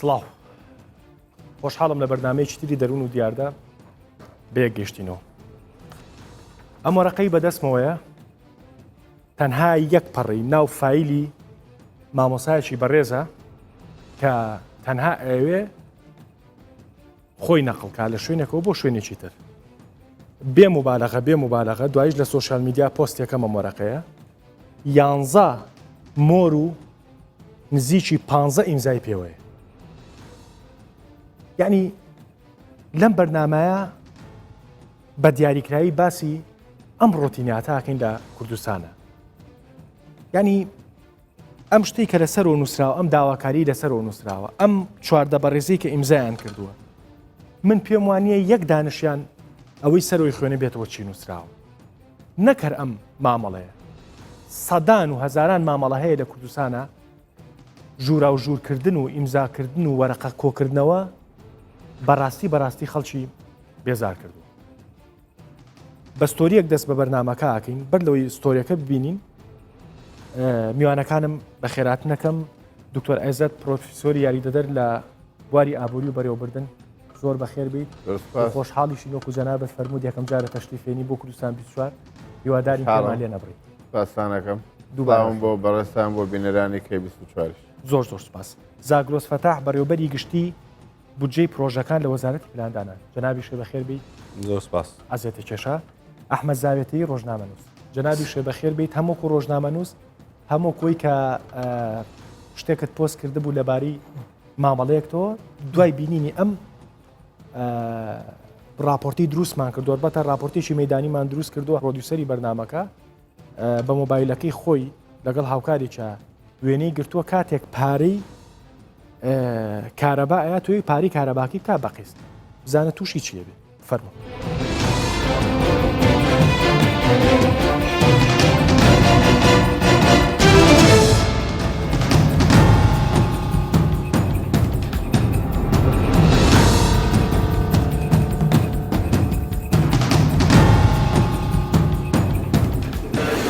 سڵاو خۆشحاڵم لە بەرنامەیەکی تری دەروون و دیاردا بەیەک گەشتینەوە. ئەم وەرەقەی بەدەستمەوەیە تەنها یەک پەڕی ناو فایلی مامۆسایەکی بەڕێزە کە تەنها ئەوێ خۆی نەقڵکا لە شوێنێکەوە بۆ شوێنێکی تر. بێ مبالغە دوایش لە سۆشیال میدیا پۆستێکەم ئەم وەرەقەیە 11 مۆر و نزیکی 15 ئیمزای پێوەیە. یعنی لەم بەرنامەیە بە دیاریکراوی باسی ئەم ڕۆتینیاتاکەین لە کوردستانە. یعنی ئەم شتەی کە لەسەرەوە نووسراوە، ئەم داواکاری لەسەرەوە نووسراوە، ئەم چواردە بەڕێزەی کە ئیمزایان کردووە، من پێم وانییە یەک دانشیان ئەوەی سەرەوەی خوێنە بێتەوە چی نووسراوە. نەکەر ئەم مامەڵەیە سەدان و هەزاران مامەڵە هەیە لە کوردستانە ژوورا و ژوورکردن و ئیمزاکردن و وەرەقە کۆکردنەوە بەڕاستی خەڵکی بێزار کردووە. بە ستۆریەک دەست بە بەرنامەکە ئاکەین بەر لەوەی ستۆریەکە ببینین. میوانەکانم بە خێرات نەکەم دکتۆر ئایزەت پرۆفیسۆری یاریدەدەر لە بواری ئابووری و بەڕێوەبردن زۆر بەخێر بیت. خۆشحاڵیشی وەکو جەنابەت فەرموود یەکەم جارە تەشریفێنی بۆ کوردستان 24 هیواداری پێمان لێ نەبڕیت. پاسانەکەم دووبارم بۆ بەڕێستان بۆ بینەرانی کەی 24 زۆر سپاس. زاگرۆس فەتاح بەڕێوەبەری گشتی بودجەی پرۆژەکان لە وەزارەتی پلاندانان جەنابی شێ بەخێر بیت. زۆر سپاس. ئازێتە کێشە ئەحمەد زاوێتی ڕۆژنامەنووس جەنابی شێ بەخێر بیت. هەموو ڕۆژنامەنووس هەموو کۆی کە شتێکت پۆست کرده بوو لەباری مامەڵەیەکتەوە دوای بینینی ئەم راپۆرتی دروستمان کردووە. بەتە راپۆرتێکی مەیدانیمان دروست کردووە. پرۆدیوسەری بەرنامەکە بە مۆبایلەکەی خۆی لەگەڵ هاوکارێکە وێنەی گرتووە کاتێک پارەی کارەبا ئایا توی پاری کارەباکی کا بەقیست بزانە تووشی چیە بێ فەرموو.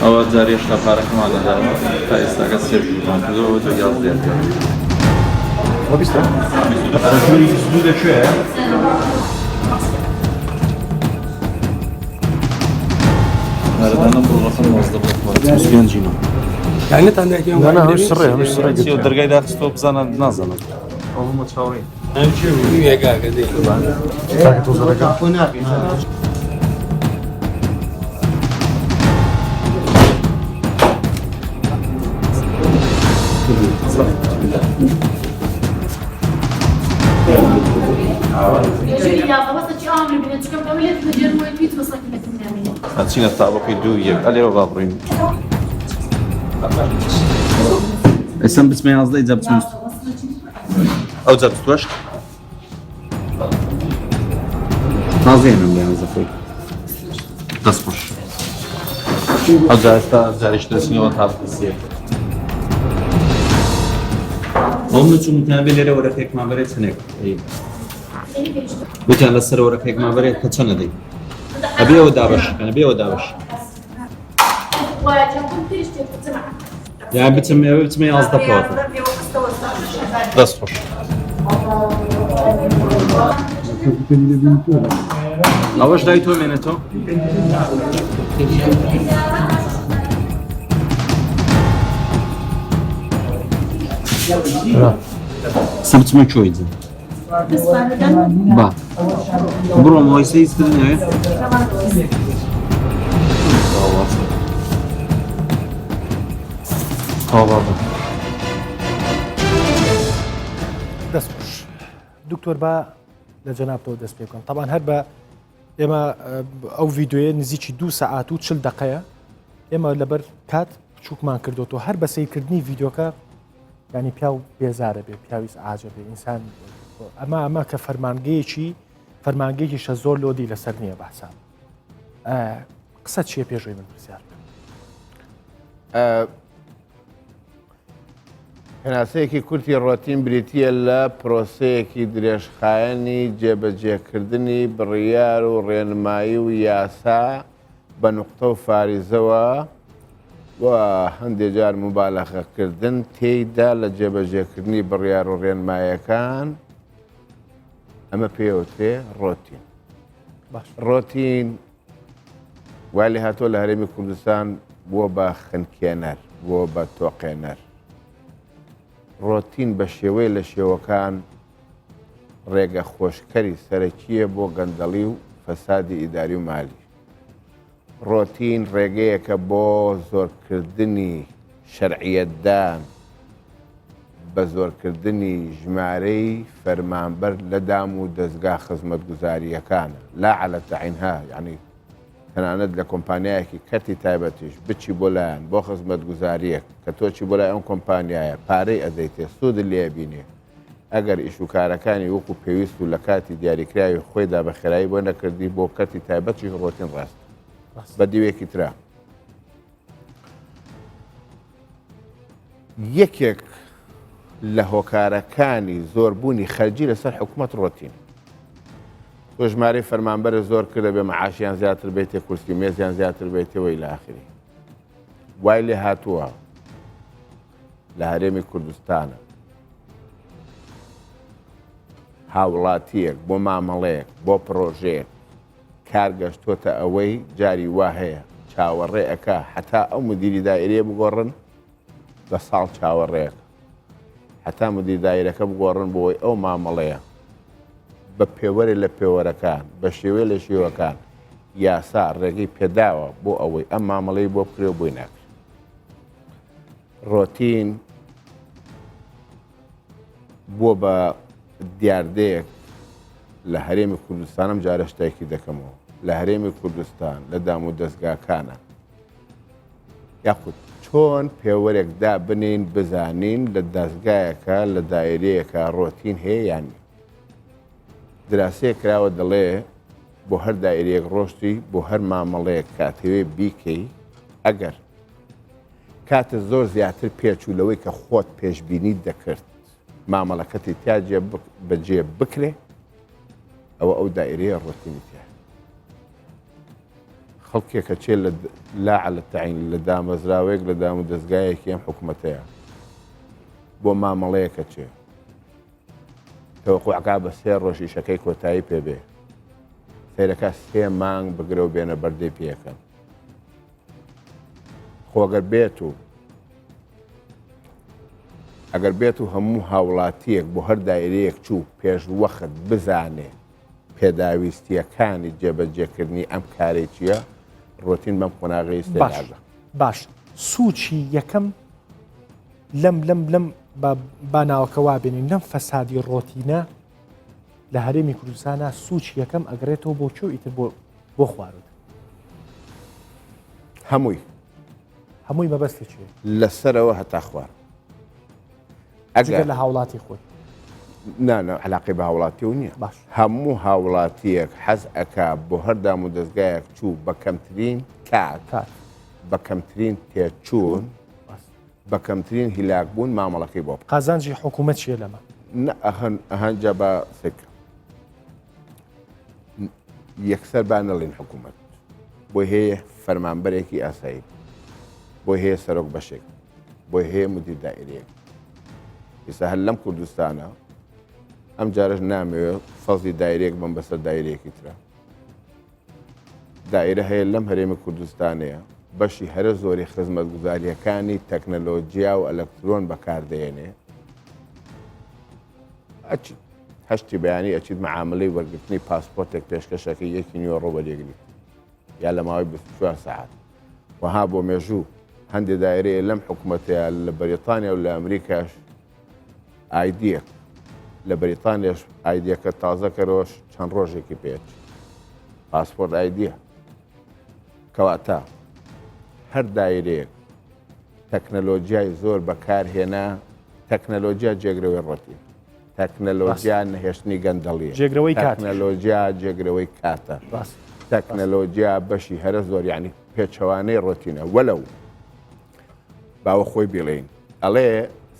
ئەوە جاری هێشتا پارەکەمان لەداوە تا ئێستاکە سێژمان کردەوە دو یاز دێتەوە. ژووری 22 لەکوێیە؟ هەردانە پرۆژەکەم 25 یعنی نەتان هەموو سڕێ دەرگای داخستەوە بزانە نازانم. ئەومە چاوەڕێ هەچینە تاوەقی 2 ئەلێەوە با بڕین. ئێستا بچمە 11 ئیجا بچمە ئەو جا بستوەش نازێنم لە 11 خۆی دەست خۆش ئەو جا ئێستا جاریش دەچینەوە تا بسیە. ئەو نەچوو متیان بێ لێرە وەرەقەیەکمان بەرێت چەندێک گوتیان لەسەر وەرەقەیەکمان بەرێت کە چەندە دەی ئەبێ ئەوە دابەشەکەنە بێ ئەوە دابەش یان بچمە 11 پەوەتە دەست خۆش. ئەوەش دای تۆ مێنێتەوە سمچمە کوێی جن با بڕۆم ئەوەی سەیسترنەوێ دەستخۆش دکتۆر با لە جەنابەوە دەست پێ بکەم. طبعاً هەر بە ئێمە ئەو ڤیددیوەیە نزیکی 2 سەعات و 40 دقەیە ئێمە لەبەر کات چووکمان کردوەوە هەر بە سەیرکردنی ڤیددیۆکە ینی پیاو بێزارە بێ پیاویست ئاجە بێ ئینسان ئەمە کە فەرمانگەیەکیشە زۆر لۆدی لەسەر نییە بەحساب. قسە چیە پێشوی من پرسیار هێناسەیەکی کورتی ڕۆتین بریتیە لە پرۆسەیەکی درێژخایەنی جێبەجێکردنی بڕیار و ڕێنمایی و یاسا بە نوقتە و فاریزەوە و هەندێک جار مبالەغەکردن تێیدا لە جێبەجێکردنی بڕیار و ڕێنمایەکان ئەمە پێوترێ ڕۆتین. باش ڕۆتین وای لێ هاتۆ لە هەرێمی کوردستان بووە بە خنکێنەر، بووە بە تۆقێنەر. ڕۆتین بە شێوەی لە شێوەکان ڕێگە خۆشکەری سەرەکیە بۆ گەندەڵی و فەسادی ئیداری و مالی. ڕۆتین ڕێگەیەکە بۆ زۆرکردنی شەرعیەتدان بە زۆرکردنی ژمارەی فەرمانبەر لە دام و دەستگا خزمەتگوزاریەکانە لا على تەعینها، یعنی تەنانەت لە کۆمپانیایەکی کەرتی تایبەتیش بچی بۆ لایەن بۆ خزمەتگوزاریەک کە تۆچی بۆ لای ئەم کۆمپانیایە پارەی ئەدەیتێ سوودت لێ بینێ، ئەگەر ئیش و کارەکانی وەکو پێویست و لە کاتی دیاریکراوی خۆیدا بە خێرایی بۆ نەکردی بۆ کەرتی تایبەتی ڕۆتین ڕاست بە دیوێکی ترا. یەکێک لە هۆکارەکانی زۆربوونی خەرجی لەسەر حکوومەت ڕۆتین. تۆ ژمارەی فەرمانبەرە زۆر کردە بێ مەعاشیان زیاتر بێتێ، کورسی مێزیان زیاتر بێتەوەی لە ئاخری. وای لێ هاتووە لە هەرێمی کوردستانە هاوڵاتیەک بۆ مامەڵەیەک بۆ پرۆژەیەک کارگەشتۆتە ئەوەی جاری وا هەیە چاوەڕێ ئەکا حتا ئەو مدیری دائیرەیە بگۆڕن بە ساڵ چاوەڕێک، حتا مدیر دایرەکە بگۆڕن بۆی ئەو مامەڵەیە بە پێوەرە لە پێوەرەکان بە شێوەیە لە شێوەکان یاسا ڕێگەی پێداوە بۆ ئەوەی ئەم مامەڵەی بۆ بکرێ بۆی ناکرێت. ڕۆتین بۆ بە دیاردەیەک لە هەرێمی کوردستانم جارە شتێکی دەکەمەوە لە هەرێمی کوردستان لە دام و دەستگاکانە یاخود چۆن پێوەرێک دا بنین بزانین لە دەستگایەکە لە دایرەیەکە ڕۆتین هەیە یانی. دراسەیە کراوە دەڵێ بۆ هەر دایرەیەک ڕۆشتی بۆ هەر مامەڵەیەک کاتەوێ بیکەی ئەگەر کاتە زۆر زیاتر پێچوولەوەی کە خۆت پێشبینی دەکرد مامەڵەکەتی تیاجێ بەجێ بکرێ ئەوە ئەو دایرەیە ڕۆتینی تیا. خەڵکێکە چێ لا على تەعین لە دامەزراوەیەک لە دام و دەستگایەکی ئەم حکوومەتەیە بۆ مامەڵەیەکە چێ تەوەقوعکا بە 3 ڕۆژی شەکەی کۆتایی پێبێ سیرەکە 3 مانگ بگرە و بێنە بەردەی پێەکەن. خۆگەر بێت و ئەگەر بێت و هەموو هاوڵاتیەک بۆ هەر دایرەیەک چوو پێش وەخت بزانێ پێداویستیەکانی جێبەجێکردنی ئەم کارێک چییە ڕۆتین بەم قۆناغی استێلاژە. باش سوچی یەکەم لەم با ناوەکە وابێنین لەم فەسادی ڕۆتینە لە هەرێمی کوردستانە سوچ یەکەم ئەگرێتەوە بۆ چۆ ئیتر بۆ خوارد هەمووی مەبەستی چێ لەسەرەوە هەتا خوار ئەگەر لە هاوڵاتی خۆی نانە علاقی بە هاوڵاتی و نییە. باش هەموو هاوڵاتیەک حەز ئەکا بۆ هەردام و دەستگایەک چوو بە کەمترین کات بە کەمترین تێچوون بە کەمترین هیلاکبوون مامەڵەکەی بۆ قازانجی حکوومەت چیە لەمە ئەهەنجە بە سکە یەکسەر با نەڵێن حکوومەت بۆی هەیە فەرمانبەرێکی ئاسایی بۆی هەیە سەرۆک بەشێک بۆی هەیە مدیر دائیرەیەک. ئێستا هەر لەم کوردستانە ئەم جارش نامەوێت فەزی دایرێک بم بەسەر دایرەیەکی ترە. دایرە هەیە لەم هەرێمی کوردستانەیە بەشی هەرە زۆری خزمەتگوزاریەکانی تەکنەلۆجیا و ئەلەکترۆن بەکاردێنێ ئەچیت هەشتی بەیانی ئەچیت مەعاملەی وەرگرتنی پاسپۆرتێک پێشکەشەکە 1 نیوە ڕۆبەرێگریت یا لە ماوەی 24 ساعت. وها بۆ مێژوو هەندێک دایرەیە لەم حکوومەتەیە لە بەریتانیا و لە ئەمریکاش ئایدیەک لە بەریتانیاش ئایدیەکە تازە کەرۆش چەند ڕۆژێکی پێچ پاسپۆرت ئایدیە کەواتە هەر دایرەیەک تەکنەلۆجیای زۆر بەکارهێنا تەکنەلۆجیا جێگرەوەی ڕۆتین تەکنەلۆجیا نەهێشتنی گەندەڵیە تەکنەلۆجیا جێگرەوەی کاتە تەکنەلۆجیا بەشی هەرە زۆر یعنی پێچەوانەی ڕۆتینە وەلەو باوە خۆی بڵێین ئەڵێ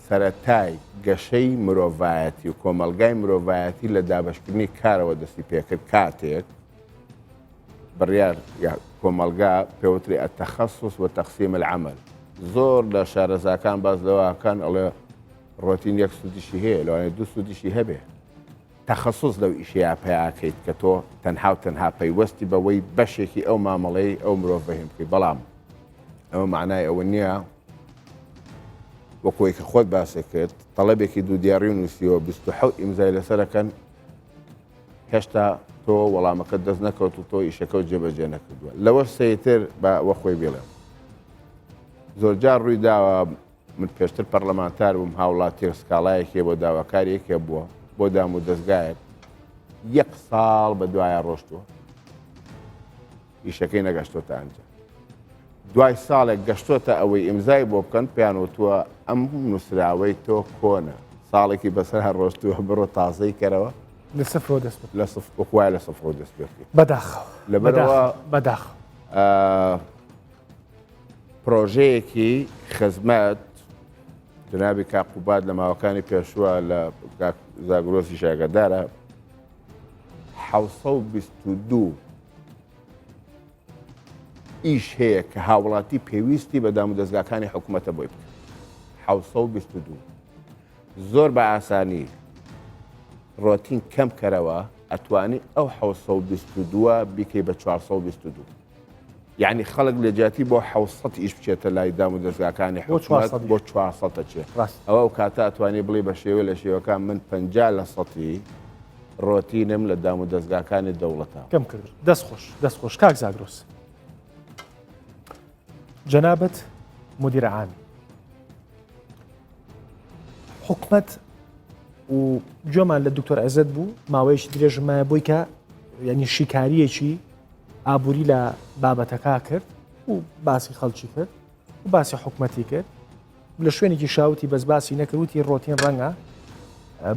سەرەتای گەشەی مرۆڤایەتی و کۆمەلگای مرۆڤایەتی لە دابەشکردنی کارەوە دەستی پێکرد کاتێک بڕیار کۆمەلگا پێوتری التەخەصص و تەقسیم العەمەل زۆر لە شارەزاکان باز لەوەکان ئەڵێ ڕۆتین یەک سودیشی هەیە لەوانێت دوو سودیشی هەبێ تەخەسوس لەو ئیشەیە پێیاکەیت کە تۆ تەنها و تەنها پەیوەستی بەوەی بەشێکی ئەو مامەڵەی ئەو مرۆڤ بەهێن بکەیت بەڵام ئەوە معنای ئەوە نییە وەکۆی کە خۆت باسێ کرد تەڵەبێکی دوو دیاری و نووسیەوە 27 ئیمزای لەسەرەکەن هێشتا تۆ وەڵامەکە دەست نەکەوت و تۆ ئیشەکە و جێبەجێ نەکردووە لەوە سەیتر بە وە خۆی بێڵێم زۆرجار ڕووی داوە من پێشتر پەرلەمانتار بووم هاوڵاتی سکاڵایەکێ بۆ داواکاریەکێ بووە بۆ دام و دەستگایەک 1 ساڵ بە دوایە ڕۆشتووە ئیشەکەی نەگەشتۆتە ئەنجام دوای ساڵێک گەشتۆتە ئەوەی ئیمزای بۆ بکەن پێیانوتووە ئەم نووسراوەی تۆ کۆنە ساڵێکی بەسەر هەر ڕۆشتووە بڕۆ تازەی کەرەوە لە سفرۆ دەست لە وەکوای لە سفرۆ دەست پێ بکەیت بەداخەوە لەبەرەوە بەداخ پرۆژەیەکی خزمەت جنابی کاقوبات لە ماوەکانی پێشووە لە زاگرۆسی شاگەدارە 722 ئیش هەیە کە هاوڵاتی پێویستی بە دام و دەستگاکانی حکوومەتە بۆی بکە 722 زۆر بە ئاسانی ڕۆتین کەم کەرەوە ئەتوانی ئەو 722 بیکەی بە 422 یعنی خەڵک لە جاتی بۆ 600 ئیش بچێتە لای دام و دەستگاکانی حکوومەت بۆ 400 چێت ئەوە ئەو کاتە ئەتوانی بڵێ بە شێوە لە شێوەکان من 50% ڕۆتینم لە دام و دەستگاکانی دەوڵەتە کەم کرد دەست خۆش کاک زاگرۆس جەنابەت مدیر عامی حکومەت و جۆمان لە دکتۆر عەزەت بوو ماوەیەکی درێژمایە بۆی کە یعنی شیکاریەکی ئابووری لە بابەتەکە کرد و باسی خەڵکی کرد و باسی حکومەتی کرد لە شوێنێکی شاوتی بەس باسی نەکردوتی ڕۆتین ڕەنگە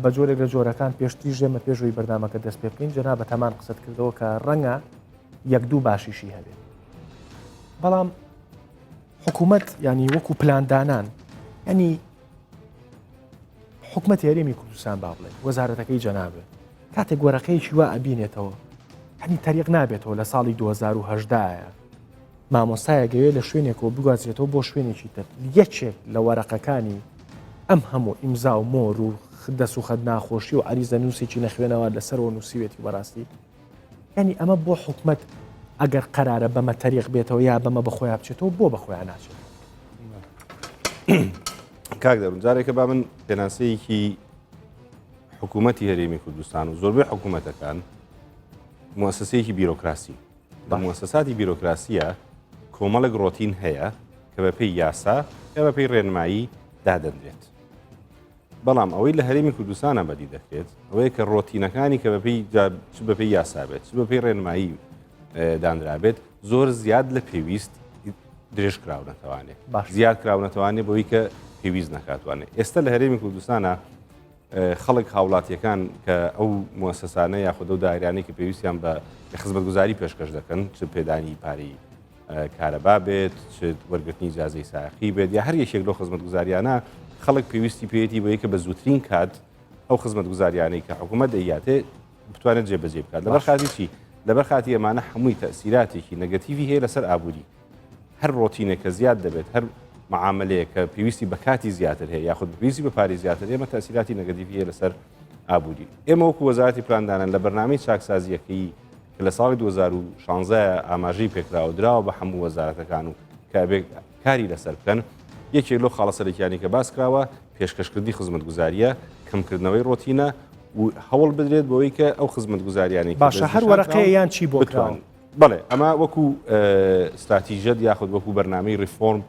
بە جۆرێک لە جۆرەکان پێشتری ژێمە پێشەوەی بەردامەکە دەست پێ بکەین جەنابەت هەمان قسەت کردەوە کە ڕەنگە 1-2 باشیشی هەبێت بەڵام حکوومەت ینی وەکو پلاندانان ینی حکومەت یاریمی کوردستان با بڵێ وەزارەتەکەی جەنابێت کاتێک گۆرەکەیکی وا ئەبینێتەوە هەنی تەریق نابێتەوە لە ساڵی 2010ە مامۆستایەگەوێ لە شوێنێکەوە بگوازێتەوە بۆ شوێنێکی تر یەکێک لە وەرەقەکانی ئەم هەموو ئیمزا و مۆر و دەست و خەد ناخۆشی و عریزە نووسێکی نەخوێنەوە لەسەرەوە نووسیوێتی بەڕاستی ینی ئەمە بۆ حکومەت ئەگەر قەرارە بەمە تەریق بێتەوە یا بەمە بەخۆیان بچێتەوە بۆ بەخۆیان ناچێت کاک دەڕون جارێکە با من پێناسەیەکی حکوومەتی هەرێمی کوردستان و زۆربەی حکوومەتەکان موسسەیەکی بیرۆکراسی بە موسساتی بیرۆکراسیە کۆمەڵک ڕۆتین هەیە کە بە پێی یاسا یا بە پێی ڕێنمایی دادەنرێت بەڵام ئەوەی لە هەرێمی کوردستانە بەدی دەکرێت ئەوەیە کە ڕۆتینەکانی کە بە پێی یاسا بێت بە پێی ڕێنمایی دانرابێت زۆر زیاد لە پێویست درێژ کراونەتەوانێت زیاد کراونەتەوانێت بۆی کە پێویست نکاتوانێت ئێستا لە هەرێمی کوردستانە خەڵک هاوڵاتیەکان کە ئەو موسسانە یاخود ئەو داهریانەی کە پێویستیان بە خزمەتگوزاری پێشکەش دەکەن چ پێدانی پارەی کارەبا بێت چ وەرگرتنی جیازەی سایقی بێت یا هەر یەکێک لەو خزمەتگوزاریانە خەڵک پێویستی پێێتی بۆیە کە بە زووترین کات ئەو خزمەتگوزاریانەی کە حکوومەت دەیاتێ بتوانێت جێبەجێ بکات لەبەر خاتی چی لەبەر خاتی ئەمانە هەمووی تەسیراتێکی نەگەتیڤی هەیە لەسەر ئابووری هەر ڕۆتینێک کە زیاد دەبێت هەر معاملەیە کە پێویستی بە کاتی زیاتر هەیە یاخود پێویستی بە پارەی زیاتر ئێمە تەسیراتی نەگەتیڤی هەیە لەسەر ئابووری ئێمە وەکو وەزارەتی پلاندانان لە بەرنامەی چاکسازیەکەی کە لە ساڵی 2016 ئاماژەی پێکراوە دراوە بە هەموو وەزارەتەکان و کاری لەسەر بکەن یەکێک لەو خاڵە سەرەکیانی کە باس کراوە پێشکەشکردنی خزمەتگوزاریە کەمکردنەوەی ڕۆتینە و هەوڵ بدرێت بۆەوەی کە ئەو خزمەتگوزاریانی باشە هەر وەرەقەیە یان چی بۆ بکراوە بەڵێ ئەمە وەکو استراتیژەت یاخود وەکو بەرنامەی ریفۆرم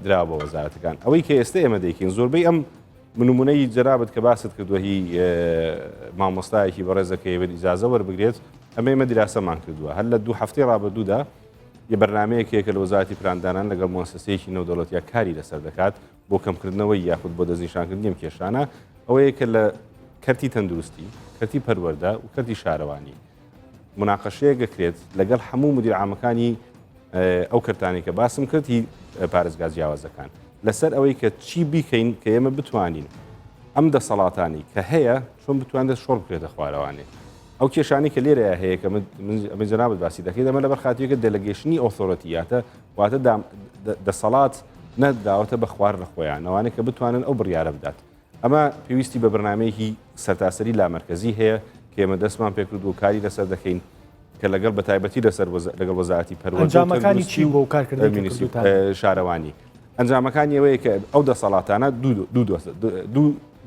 دراوە بە وەزارەتەکان ئەوەی کە ئێستا ئێمە دەیکەین زۆربەی ئەم نمونەی جەرابەت کە باست کردووە هی مامۆستایەکی بەڕێزەکەی بێت ئیجازە وەربگرێت ئەمە ئێمە دیراسەمان کردووە هەر لە 2 هەفتەی ڕابردوودا یە بەرنمەیەکێکە لە وەزارەتی پلاندانان لەگەڵ موسسەیەکی نێودەوڵەتیە کاری لەسەر دەکات بۆ کەمکردنەوەی یاخود بۆ دەستنیشانکردنی ئەم کێشانە ئەوەیە کە لە کەرتی تەندروستی کەرتی پەروەردە و کەرتی شارەوانی مناقەشەیە گەکرێت لەگەڵ هەموو مدیر عامەکانی ئەو کەرتانی کە باسم کرد هی پارێزگا جیاوازەکان لەسەر ئەوەی کە چی بیکەین کە ئێمە بتوانین ئەم دەسەڵاتانی کە هەیە چۆن بتوانێت شۆڕ بکرێتە خوارەوانێ ئەو کێشانی کە لێرەیە هەیە کە من جەنابەت باسی دەکەیت ئەمە لەبەر خاتیەکە دەلەگەیشنی ئۆتۆڕەتیاتە واتە دەسەڵات نەداوەتە بە خوار لە خۆیان ئەوانەیە کە بتوانن ئەو بڕیارە بدات ئەمە پێویستی بە بەرنمەیەکی سەرتاسەری لامەرکەزی هەیە کە ئێمە دەستمان پێکرد و کاری لەسەر دەکەین کە لەگەڵ بە تایبەتی لەگەڵ وەزارەتی پەروەردە ئەنجامەکانی چی بۆ کارکردنی شارەوانی ئەنجامەکانی ئەوەیە کە ئەو دەسەڵاتانە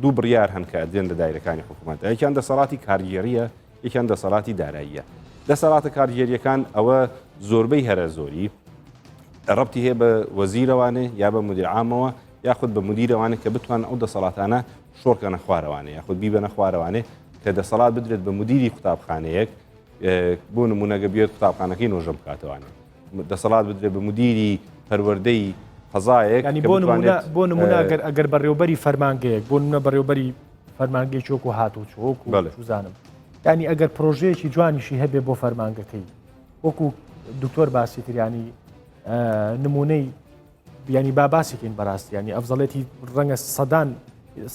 دوو بڕیار هەن کە دێن لە دایرەکانی حکوومەت یەکیان دەسەڵاتی کارگێریە یەکیان دەسەڵاتی داراییە دەسەڵاتە کارگێریەکان ئەوە زۆربەی هەرە زۆری ڕەبتی هەیە بە وەزیرەوانێ یا بە مدیر عامەوە یاخود بە مدیرەوانێ کە بتوان ئەو دەسەڵاتانە شۆڕکەنە خوارەوانێ یاخود بیبەنە خوارەوانێ کە دەسەڵات بدرێت بە مدیری قوتابخانەیەک بۆ نمونەگە بێت قوتابخانەکەی نۆژەم بکاتەوانێ دەسەڵات بدرێت بە مدیری پەروەردەی قەزایەک ینی بۆ نمونە ئەگەر بەڕێوەبەری فەرمانگەیەک بۆ نمونە بەڕێوەبەری فەرمانگەی چۆک و هاتوو چۆک و سوزانم ینی ئەگەر پرۆژەیەکی جوانیشی هەبێ بۆ فەرمانگەکەی وەکو دکتۆر باسی کردیانی نمونەی ینی باباسیکەین بەڕاستی ینی ئەفزەڵێتی ڕەنگە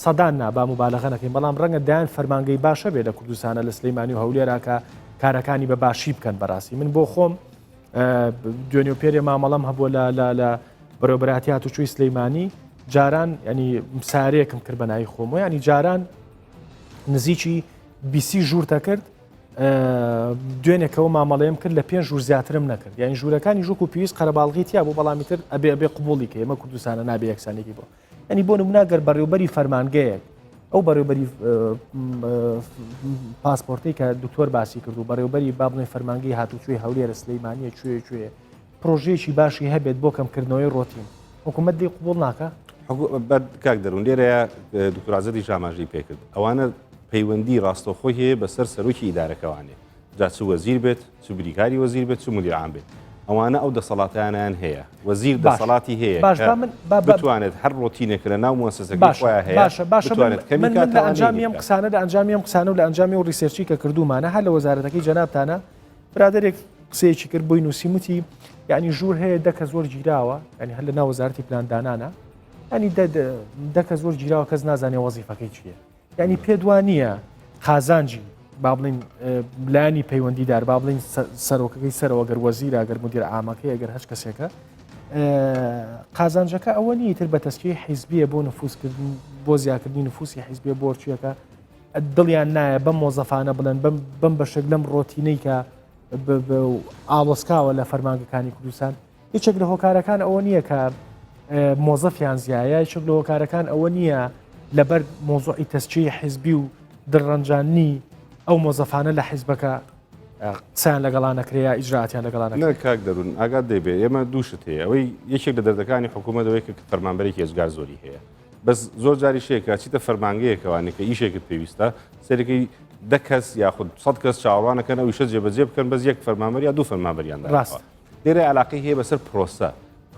سەدان نا با مبالغە نەکەین بەڵام ڕەنگە دایان فەرمانگەی باشە بێ لە کوردستانە لە سلەیمانی و هەولێراکە کارەکانی بە باشی بکەن بەڕاستی من بۆ خۆم دوێنێ و پێرێ مامەڵام هەبووە لە بەڕێوەبەرهاتیات و چووی سلەیمانی جاران ینی سارەیەکم کرد بە ناوی خۆم و ینی جاران نزیکی بیسی ژوورتە کرد دوێنێکەوە مامەڵەیەم کرد لە 5 ژوور زیاترم نەکرد یعنی ژوورەکانی ژووک و پێویست قەرەباڵغی تیا بۆ بەڵامی تر ئەبێ قبوڵی کە ئێمە کوردستانە نابێ یەکسانێکی بۆ ینی بۆ نموناگەر بەڕێوەبەری فەرمانگەیەک ئەو بەڕێوەبەری پاسپۆرتی کە دکتۆر باسی کرد و بەڕێوەبەری با بڵێن فەرمانگەی هاتوچووی هەولێرە سلەیمانیە کوێ پرۆژەیەکی باشی هەبێت بۆ کەمکردنەوەی ڕۆتین حکوومەت دی قبوڵ ناکە کاک دەروون لێرەیە دکتۆرازەتی ژاماژەی پێکرد ئەوانە پەیوەندی ڕاستەوخۆی هەیە بەسەر سەرۆکی ئیدارەکەوانێ جا چ وەزیر بێت چ بریکاری وەزیر بێت چ مدیر عام بێت ئەوانە ئەو دەسەڵاتیانیان هەیە وەزیر دەسەڵاتی هەیە بتوانێت هەر ڕۆتینێک لە ناو مؤسسەکەی خۆیان هەیە من لە ئەنجامیم قسانە لە ئەنجامیم قسانە و لە ئەنجامی و ریسێرچی کە کردومانە هەر لە وەزارەتەکەی جەنابتانە برادێک قسەیەکی کرد بۆی نووسیموتی یعنی ژوور هەیە دەکە زۆر گیراوە ینی هەر لە ناو وەزارەتی پلاندانانە ینی دەکە زۆر گیراوە کەس نازانێ وەزیفەکەی چییە ینی پێدوانیە خازانجی با بڵین لانی پەیوەندیدار با بڵین سەرۆکەکەی سەرەوە گەر وەزیرە گەر مدیر عامەکەی ئەگەر هەچ کەسێکە قازانجەکە ئەوە نیە تر بە تەسکیی حیزبیە بۆ نفوسکردن بۆ زیادکردنی نفوسی حیزبیە بۆرچیەکە دڵیان نایە بەم مۆزەفانە بڵێن بەم بەشێک لەم ڕۆتینەی کە ئاڵۆسکاوە لە فەرمانگەکانی کوردستان هیچێک لە هۆکارەکان ئەوە نییە کە مۆزەفیان زیایە هیچێک لە هۆکارەکان ئەوە نییە لەبەر مۆزوعی تەسکیی حیزبی و دڕەنجانی ئەو مۆزەفانە لە حیزبەکە قسەیان لەگەڵان نەکرێ ئیجراتیان لەگەڵان کاک دەروون ئاگات دەبێت ئێمە دووشت هەیە ئەوەی یەکێک لە دەردەکانی حکوومەتەوەی کە فەرمانبەرێکی ێزگار زۆری هەیە بەس زۆر جاری شێکە چیتە فەرمانگەیەکەوانی کە ئیشێکت پێویستە سەرەکەی 10 کەس یاخود 100 کەس چاوەڕوانەکەن ئەو ئیشە جێبەجێ بکەن بەس یەک فەرمانبەر یا دوو فەرمانبەریان ڕاست لێرە علاقەی هەیە بەسەر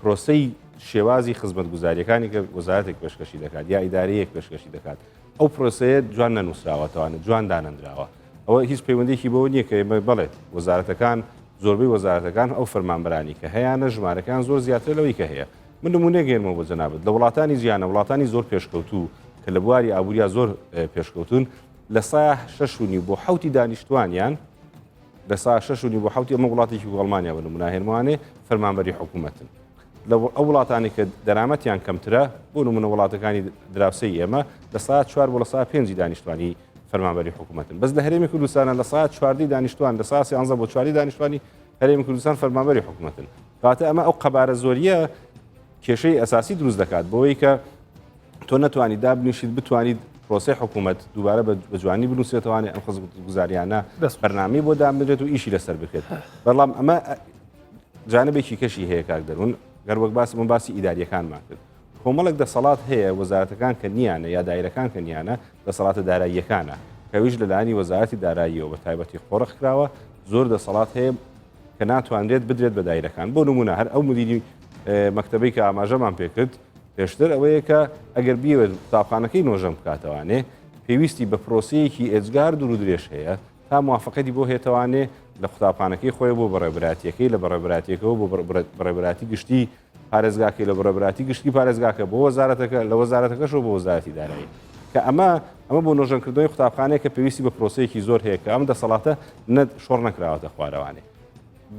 پرۆسەی شێوازی خزمەتگوزاریەکانی کە وەزارەتێک پێشکەشی دەکات یا ئیدارەیەک پێشکەشی دەکات ئەو پرۆسەیە جوان نەنووسراوەتەوانێت جوان دانەندراوە ئەوە هیچ پەیوەندێکی بەوە نییە کە ئێمە بڵێت وەزارەتەکان زۆربەی وەزارەتەکان ئەو فەرمانبەرانی کە هەیەە ژمارەکان زۆر زیاتر لەوەی کە هەیە من نمونە گەێنمەوە بۆ جەنابەت لە وڵاتانی جیانە وڵاتانی زۆر پێشکەوتوو کە لە بواری ئابووریا زۆر پێشکەوتون لە سایە 6.5 بۆ 7 دانیشتوانیان لە سایە 6.5 بۆ 7 ئەمە وڵاتێکی ئەڵمانیا بە نموناهێنوانێ فەرمانبەری حکوومەتن لە ئەو وڵاتانی کە دەرامەتیان کەمترە بۆ نمونە وڵاتەکانی دراوسەی ئێمە لە سایە 4 بۆ لە سایە 5 دانیشتوانی فەرمانبەری حکوومەتن بەس لە هەرێمی کوردستانە لە سایە 4 دانیشتوان لە سایە 11 بۆ 4 دانیشتوانی هەرێمی کوردستان فەرمانبەری حکوومەتن کاتە ئەمە ئەو قەبارە زۆریە کێشەی ئەساسی دروست دەکات بۆەوەی کە تۆ نەتوانانی دابنیشیت بتوانیت پرۆسی حکوومەت دووبارە بە جوانی بنووسێتوانێت ئەم خزمەتگوزاریانە بەرنامەی بۆ دامدرێت و ئیشی لەسەر بکرێت بەڵام ئەمە جانبێکی کەشی هەیە کاک دەروون گەر وەک باسی ئیداریەکانمان کرد کۆمەڵێک دەسەڵات هەیە وەزارەتەکان کە نیانە یا دایرەکان کە نیانە دەسەڵاتە داراییەکانە کەویش لەلایانی وەزارەتی داراییەوە بە تایبەتی قۆڕق کراوە زۆر دەسەڵات هەیە کە ناتوانرێت بدرێت بە دایرەکان بۆ نمونە هەر ئەو مدیری مەکتەبەی کە ئاماژەمان پێکرد پێشتر ئەوەیە کە ئەگەر بیوێت قوتابخانەکەی نۆژەم بکاتەوانێ پێویستی بە پرۆسەیەکی ئێجگار دوور و درێژ هەیە تا موافقەتی بۆ هێتوانێ لە قوتابخانەکەی خۆی بۆ بەڕێبەراتیەکەی لە بەڕێبەراتیەکەەوە بۆ بەڕێبەراتی گشتی پارێزگاکەی لە بەڕێبەراتی گشتی پارێزگاکە بۆ وەزارەتەکە لە وەزارەتەکەشەوە بۆ وەزارەتی دارایی کە ئەمە بۆ نۆژەنکردنەوەی قوتابخانەیە کە پێویستی بە پرۆسەیەکی زۆر هەیە کە ئەم دەسەڵاتە شۆڕ نەکراوەتە خوارەوانێ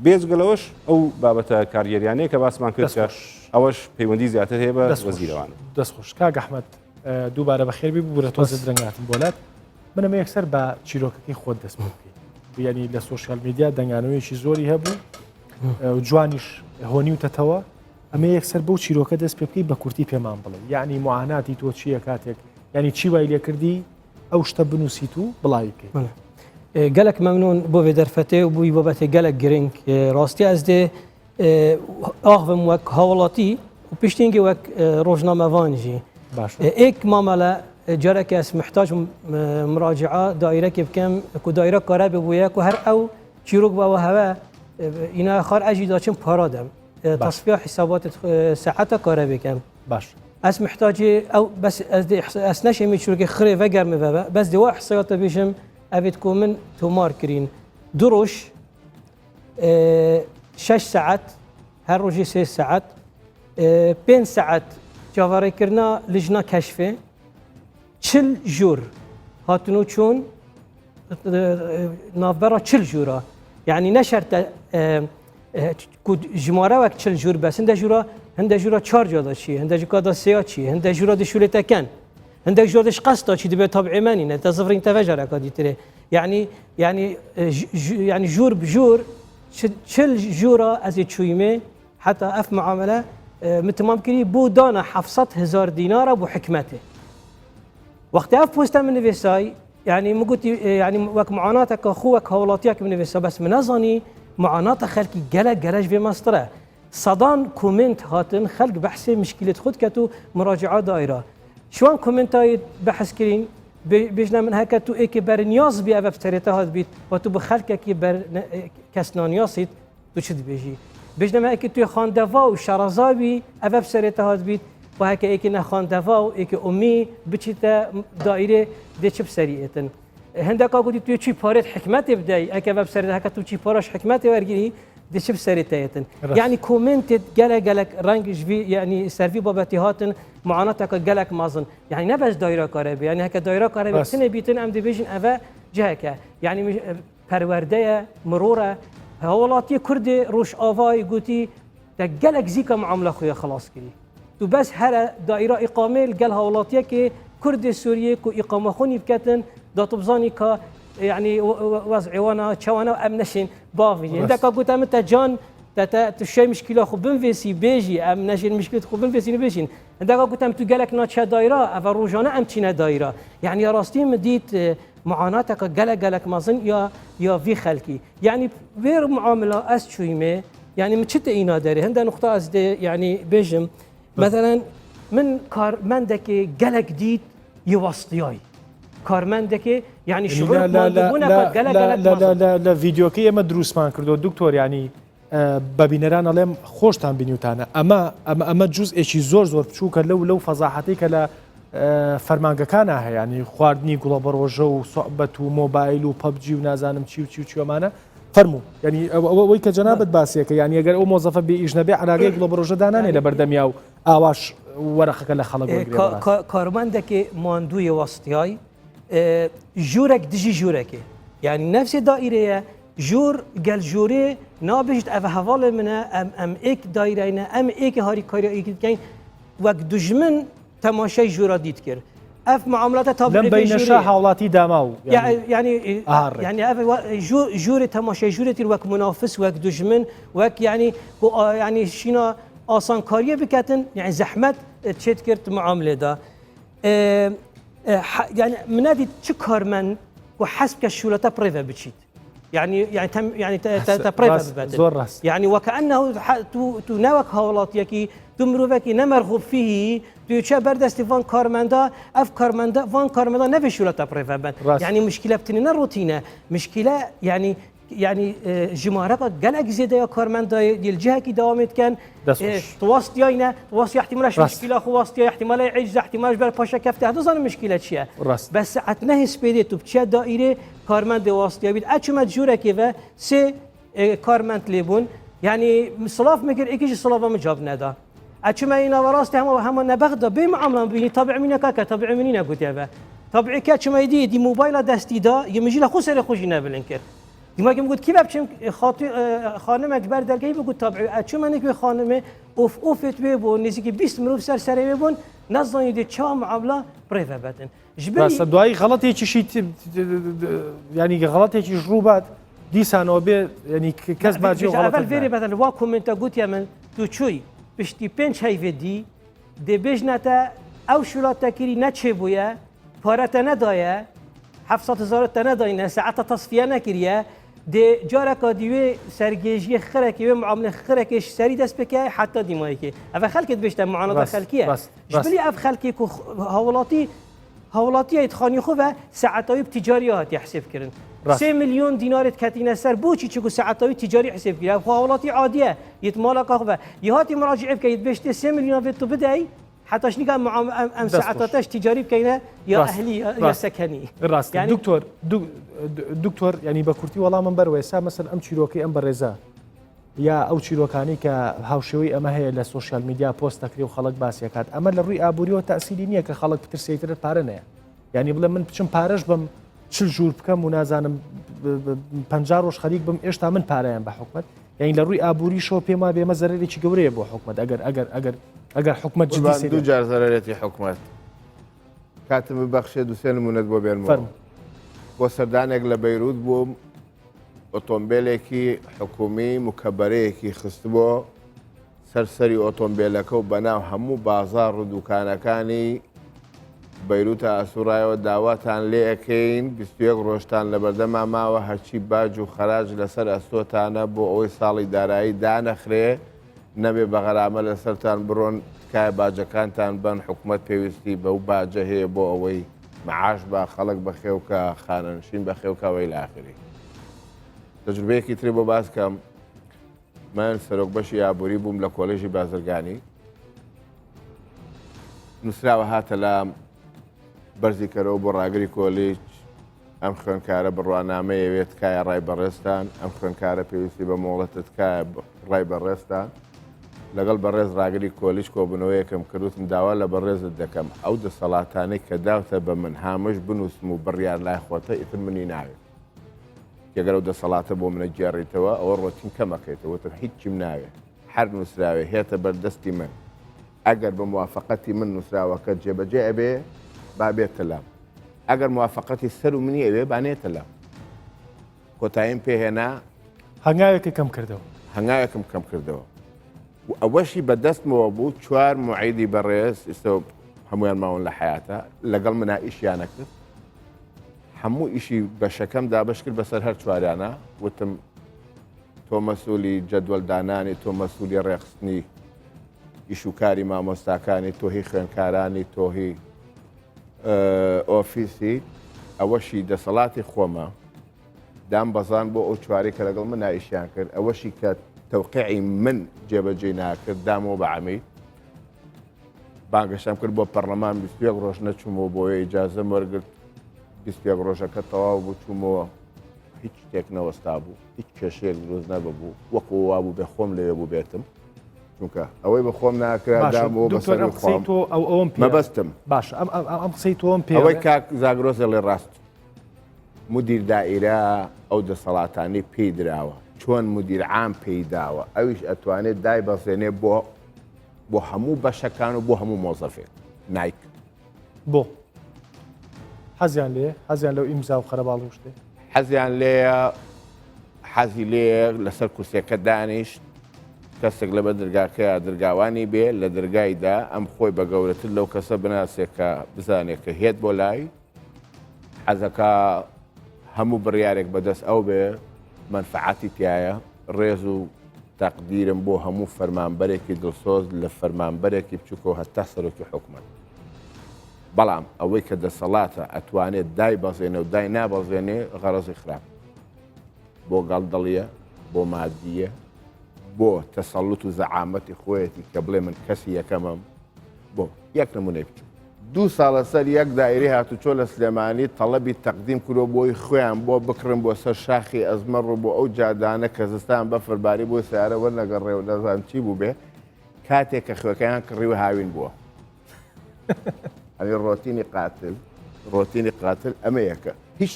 بێزگەلەوەش ئەو بابەتە کاریێریانەیە کە باسمان کرد کە دەستخۆش. ئەوەش پەیوەندی زیاتر هەیە بە وەزیرەوانە. دەستخۆش کاک ئەحمەد دووبارە بەخێر بی بوو بۆ تۆزە درەنگاتم بۆلات منەمە یەکسەر بە چیرۆکەکەی خۆت دەست پێ بکەیت ینی لە سوۆسیال میدیا دەنگانەوەیەکی زۆری هەبوو جوانیش هۆنی وتەتەوە ئەمە یەکسەر بەو چیرۆکە دەست پێ بکەی بە کورتی پێمان بڵێ یعنی معاناتی تۆ چییە کاتێک ینی چی وای لێ کردی ئەو شتە بنووسیت و بڵاوی بکەیت. gelek memnûn bû vê derfetê û bûyî babetê gelek giring rastiya ez dê axivim wek hawlatî û piştîngê wek rojnamevan jî باش êk mamele carekê ez mihtac miraci'a daîrekê bikim ku daîre kare bibûye ku her ew çîrok bawe heve îna xar ez jî daçim para dem tasfiya hisabatê saeta kare bikim باش ez mihtacê ew bes ez dê ez neşemî çîrokê xirê vegerme veve bes dê wa hesayata bêjim evêt ku min tomar kirîn du roj 6 saet her rojê 3 saet 5 saet cavarêkirina lijna keşfê 40 jûr hatû çûn navbera 40 jûra yani ne şerte ku jimare wek 40 jûr bes hinde jûra 4 da çi hinde jûka da sêya çi hinde jûra di şûlê teken hinde jûra di qesta çi dibe tabî menîne te zifrîn te vejara ka dîtirê yani jûr bi jûr 40 jûra ez ê çûyîmê heta ev muamele من تمام كري بو دانا 700,000 دينار ابو حكمته وقت اف بوستا من نفساي يعني مو قلت يعني وك معاناتك اخوك هولاتيك من نفسا بس من ازاني معاناه خلقي جلج في ماستره صدان كومنت هاتن خلق بحثي مشكله خد كتو مراجعه دائره شلون كومنتاي بحث كرين بيجنا من هكا تو ايك برنياز بي اب بتريته هاد بيت وتو بخلقك بر كسنانياسيت تو شد بيجي بجنما اکی توی خاندوا و شرازابی اوب سرت هات بید و هک اکی نه خاندوا و اکی امی بچیت دایره دچب سریعتن هندکا گویی توی چی پارت حکمت بدی اکی اوب سرت هک تو چی پارش حکمت ورگیری دچب سریعتن یعنی کومنت گلک رنگ جوی یعنی سروی بابتی هاتن معاناتک گلک مازن یعنی نه بس دایره کاره بی یعنی هک دایره کاره بی سن بیتن ام دیویژن اوه جهکه یعنی پرورده مروره هولاتي كردي روش آفاي قوتي تقلق زيكا معاملة خويا خلاص كري تو بس هلا دائرة إقامة قال هولاتي كي كردي سوريا كو إقامة خوني بكتن دا طبزاني كا يعني وضعي وانا تشوانا أمنشين بافي عندك قلت أمت جان تشي مشكلة خو بنفيسي بيجي أمنشين مشكلة خو بنفيسي نبيشين عندك قلت أمت قالك ناتشا دائرة أفروجانا أمتشينا دائرة يعني راستي مديت معاناتك قلق مازن يا في خلقي يعني غير معامله اسشويمه يعني مشت اينا داري هند نقطه از يعني بيجم مثلا من كارمندك قلق جديد يوسطياي كارمندك يعني شعور لا لا فيديو كي ما دروس مان كردو دكتور يعني ببينران عليهم خوشتان بنيوتانا اما جزء شي زور بچوك لو فضاحتك لا فەرمانگەکانە هەیە ینی خواردنی گوڵەبەڕۆژە و سوحبەت و مۆبایل و پەبجی و نازانم چی و چیوەمانە فەرموو ینی ئەوەی کە جەنابەت باسیەکە یانی ئەگەر ئەو مۆزەفە بێ ئیش نەبێ علاقەی گوڵەبەڕۆژە دانانێ لە بەردەمیا و ئاواش وەرەقەکە لە خەڵک کارمەندێکی ماندووی وەستیای ژوورێک دژی ژوورێکی یعنی نەفسێ دائیرەیە ژوور گەل ژوورێ نابێژیت ئەڤە هەواڵێ منە ئەم ئێک دایرەینە ئەم ئێکی هاریکاری ئێکی بکەین وەک دوژمن تماشای جورا دید کرد. اف معاملات طبيعية لم بين شاه حولاتي داماو يعني اف جور تماشای جوری تیر وک منافس وک دشمن وک يعني شینا آسان کاریه بکتن يعني زحمت تشت کرد معامله دا يعني منادي چه کارمن و حسب كشولتا بريفا بتشيت يعني تبريفا ببدل يعني وكأنه تو نوك هولاتيكي تمروفكي نمرغوب فيه تو بردست فان كارمندا اف كارمندا فان كارمندا نفشولتا بريفا بن يعني مشكله بتنين روتينه مشكله يعني جمارك قلق زياده يا كارمندا ديال الجهه كي داومت كان تواسطينا تواسطي احتمال مشكله خواسطي احتمال يعجز احتمال بر باشا كفته هذا زين مشكله شيء بس عتنه سبيدي تو بتشا دائره كارمند واسطي بيد اچما جوره كيفه سي كارمند ليبون يعني صلاف مكر ايكيش صلاف ما جاب ندا اچما اينا وراست هم نبغدا بمعامله بيني طبع منك طبع منينا قلت يا طبعي كاتشما دي موبايل دستي دا يمجي له خسر خوشينا بالانكر دیماگم گفت کی بچم خانمک بر درگی بگو طبعا چون من که خانمه اوفت ببون نزدیک 20 مرو سر ببون نزدید چه معامله بريفه بدن ڕاستە دوایی غەڵەتێکیشی ینی غەڵەتێکی ژووبات دیسانەوە بێ ینی کەس باجی اول فيري بدل وا كومنتا قلت يا من تو چوي بشتي بنش هيفدي دي بجنتا او شولاتا كيري نتشي بويا بارتا ندايا 700,000 نداينا ساعات تصفيه نكريا دي جارك ديوي سرجيجي خركي ومعامله خركش سري دست بكاي حتى ديمايكي اف خلكت بيشتا معاناه خلكيه جبلي اف خلكي هولاتي يتخاني خوبه ساعتاوي بتجاريات يحسب كرن 3 مليون دينار كاتينا سر بوشي تشكو ساعتاوي تجاري حسب كرن هولاتي عاديه يتمالك خوبه يهاتي مراجع بكاي بيشتا 3 مليون في بداي حتى شنو كان مع ام ساعتاتش تجاري بكاينه يا اهلي يا سكني راست يعني دكتور يعني بكورتي والله من برويسا مثلا ام چیرۆکەی ام برێزا یا ئەو چیرۆکانی کە هاوشێوەی ئەمە هەیە لە سوۆشیال میدیا پۆست دەکرێ و خەڵک باسیەکات ئەمە لە ڕووی ئابوووریەوە تەسیری نییە کە خەڵک پترسێتر پارە نەیە یعنی بڵێ من بچم پارەش بم چل ژوور بکەم و نازانم 50 ڕۆژ خەریک بم ئێشتا من پارەیان بە حکومەت یعنی لە ڕووی ئابووری شۆ پێما بێمە زەرێکی گەورەیە بۆ حکومەت ئەگەر حکومەت جدی دوو جار زەرێتی حکومەت کاتم ببەخشێ دووسێ نمونەت بۆ بێنمەوە بۆ سەردانێک لە بەیروت بووم ئۆتۆمبیلێکی حکومی مکەبەرەیەکی خستبووە سەرسەری ئۆتۆمبیلەکە و بەناو هەموو بازار و دوکانەکانی بەیروتە ئەسوورایەوە داواتان لێ ئەەکەین 21 ڕۆژتان لە بەردەما ماوە هەرچی باج و خەراج لەسەر ئەستۆتانە بۆ ئەوەی ساڵی دارایی دانەخرێ نەبێ بە غەرامە لەسەرتان بڕۆن تکایە باجەکانتان بن حکومەت پێویستی بەو باجە هەیە بۆ ئەوەی معاش بە خەڵک بەخێوکە خانەنشین بەخێوکەوەی لاخری تەجروبەیەکی ترێ بۆ باس کەم من سەرۆک بەشی ئابووری بووم لە کۆلێژی بازرگانی نووسراوە هاتە لام بەرزی کەرەوە بۆ ڕاگری کۆلیج ئەم خوێنکارە بڕوانامەیەوێت تکایە ڕای بەڕێستان ئەم خوێنکارە پێویستی بە مۆڵەتە تکایە ڕای بەڕێستان لەگەڵ بەڕێز ڕاگری کۆلیج کۆبنەوەیەکەم کردوتم داوا لە بەڕێزت دەکەم ئەو دەسەڵاتانەی کە داوتە بە من هامش بنووسم و بڕیان لای خۆتە ئیتر منی ناوێت کێگەر ئەو دەسەڵاتە بۆ منە گێڕیتەوە ئەوە ڕۆتین کەمەکەیتەوە تر هیچیم ناوێت هەر نووسراوێ هێتە بەردەستی من ئەگەر بە موافقەتی من نووسراوەکە جێبەجێ ئەبێ با بێتە لام ئەگەر موافقەتی سەر و منی ئەوێ بانێتە لام کۆتاییم پێهێنا هەنگاوێکی کەم کردەوە هەنگاوێکم کەم کردەوە و ئەوەشی بەدەستمەوە بوو 4 موعیدی بەڕێز ئێستا هەمویان ماون لە حیاتە لەگەڵ منا ئیشیانە کرد هەموو ئیشی بەشەکەم دابش کرد بەسەر هەر چوارانە وتم تۆ مەسئولی جەدوەلدانانی تۆ مەسئولی ڕێخستنی ئیشوکاری مامۆستاکانی تۆهی خوێنکارانی تۆهی ئۆفیسی ئەوەشی دەسەڵاتی خۆمە دام بەزان بۆ ئەو چواری کە لەگەڵ من نائیشیان کرد ئەوەشی کە تەوقیعی من جێبەجێ ناکرد دامەوە بەعەمی بانگەشتم کرد بۆ پەرلەمان 21 ڕۆژ نەچوومەوە بۆیە ئیجازە وەرگرت 21 ڕۆژەکە تەواو بوو چوومەوە هیچ شتێک نەوەستا بوو هیچ کێشەیەک دروست نەبوو وەکو وا بوو بێ خۆم لەوێ بوو بێتم چونکە ئەوەی بە خۆم ناکرا دامەوە بەسەر خۆم مەبەستم باش ئەم قسەی تۆم پێ ئەوەی کاک زاگرۆزە لێ ڕاست مدیر دائیرە ئەو دەسەڵاتانی پێی دراوە چۆن مدیر عام پێی داوە ئەویش ئەتوانێت دای بەسێنێ بۆ هەموو بەشەکان و بۆ هەموو مۆزەفێک نایک بۆ حەزیان لێ حەزیان لەو ئیمزا و خەرەباڵ شتێ حەزیان لێە حەزی لێ لەسەر کورسەکە دانیشت کەسێک لە بە دەرگاکەیە دەرگاوانی بێ لە دەرگایدا ئەم خۆی بە گەورەتر لەو کەسە بناسێت کە بزانێت کە هێت بۆ لای حەزەکە هەموو بڕیارێک بەدەست ئەو بێ منفعاتی تایە ڕێز و تەقدیرم بۆ هەموو فەرمانبەرێکی دڵسۆز لە فەرمانبەرێکی بچووکەوە هەتا سەرۆکی حکومەت بەڵام ئەوەی کە دەسەڵاتە ئەتوانێت دای بەزێنێ و دای نابەزێنێ غەرەزی خراپ بۆ گەڵدەڵیە بۆ مادیە بۆ تەسەڵوت و زەعامەتی خۆیەتی کە بڵێ من کەسی یەکەمم بۆ یەک نمونەی بچوو 2 ساڵە سەر یەک دایرەی هاتوچۆ لە سلێمانی تەڵەبی تەقدیم کردۆ بۆی خۆیان بۆ بکڕن بۆ سەر شاخی ئەزمەڕ و بۆ ئەو جادانە کە زستان بەفرباری بۆ سیارە وەرنەگەڕێ و نەزان چی بوو بێ کاتێک کە خوێکەیان کڕی و هاوین بووە ئەوی ڕۆتینی قاتل ئەمە یەکە هیچ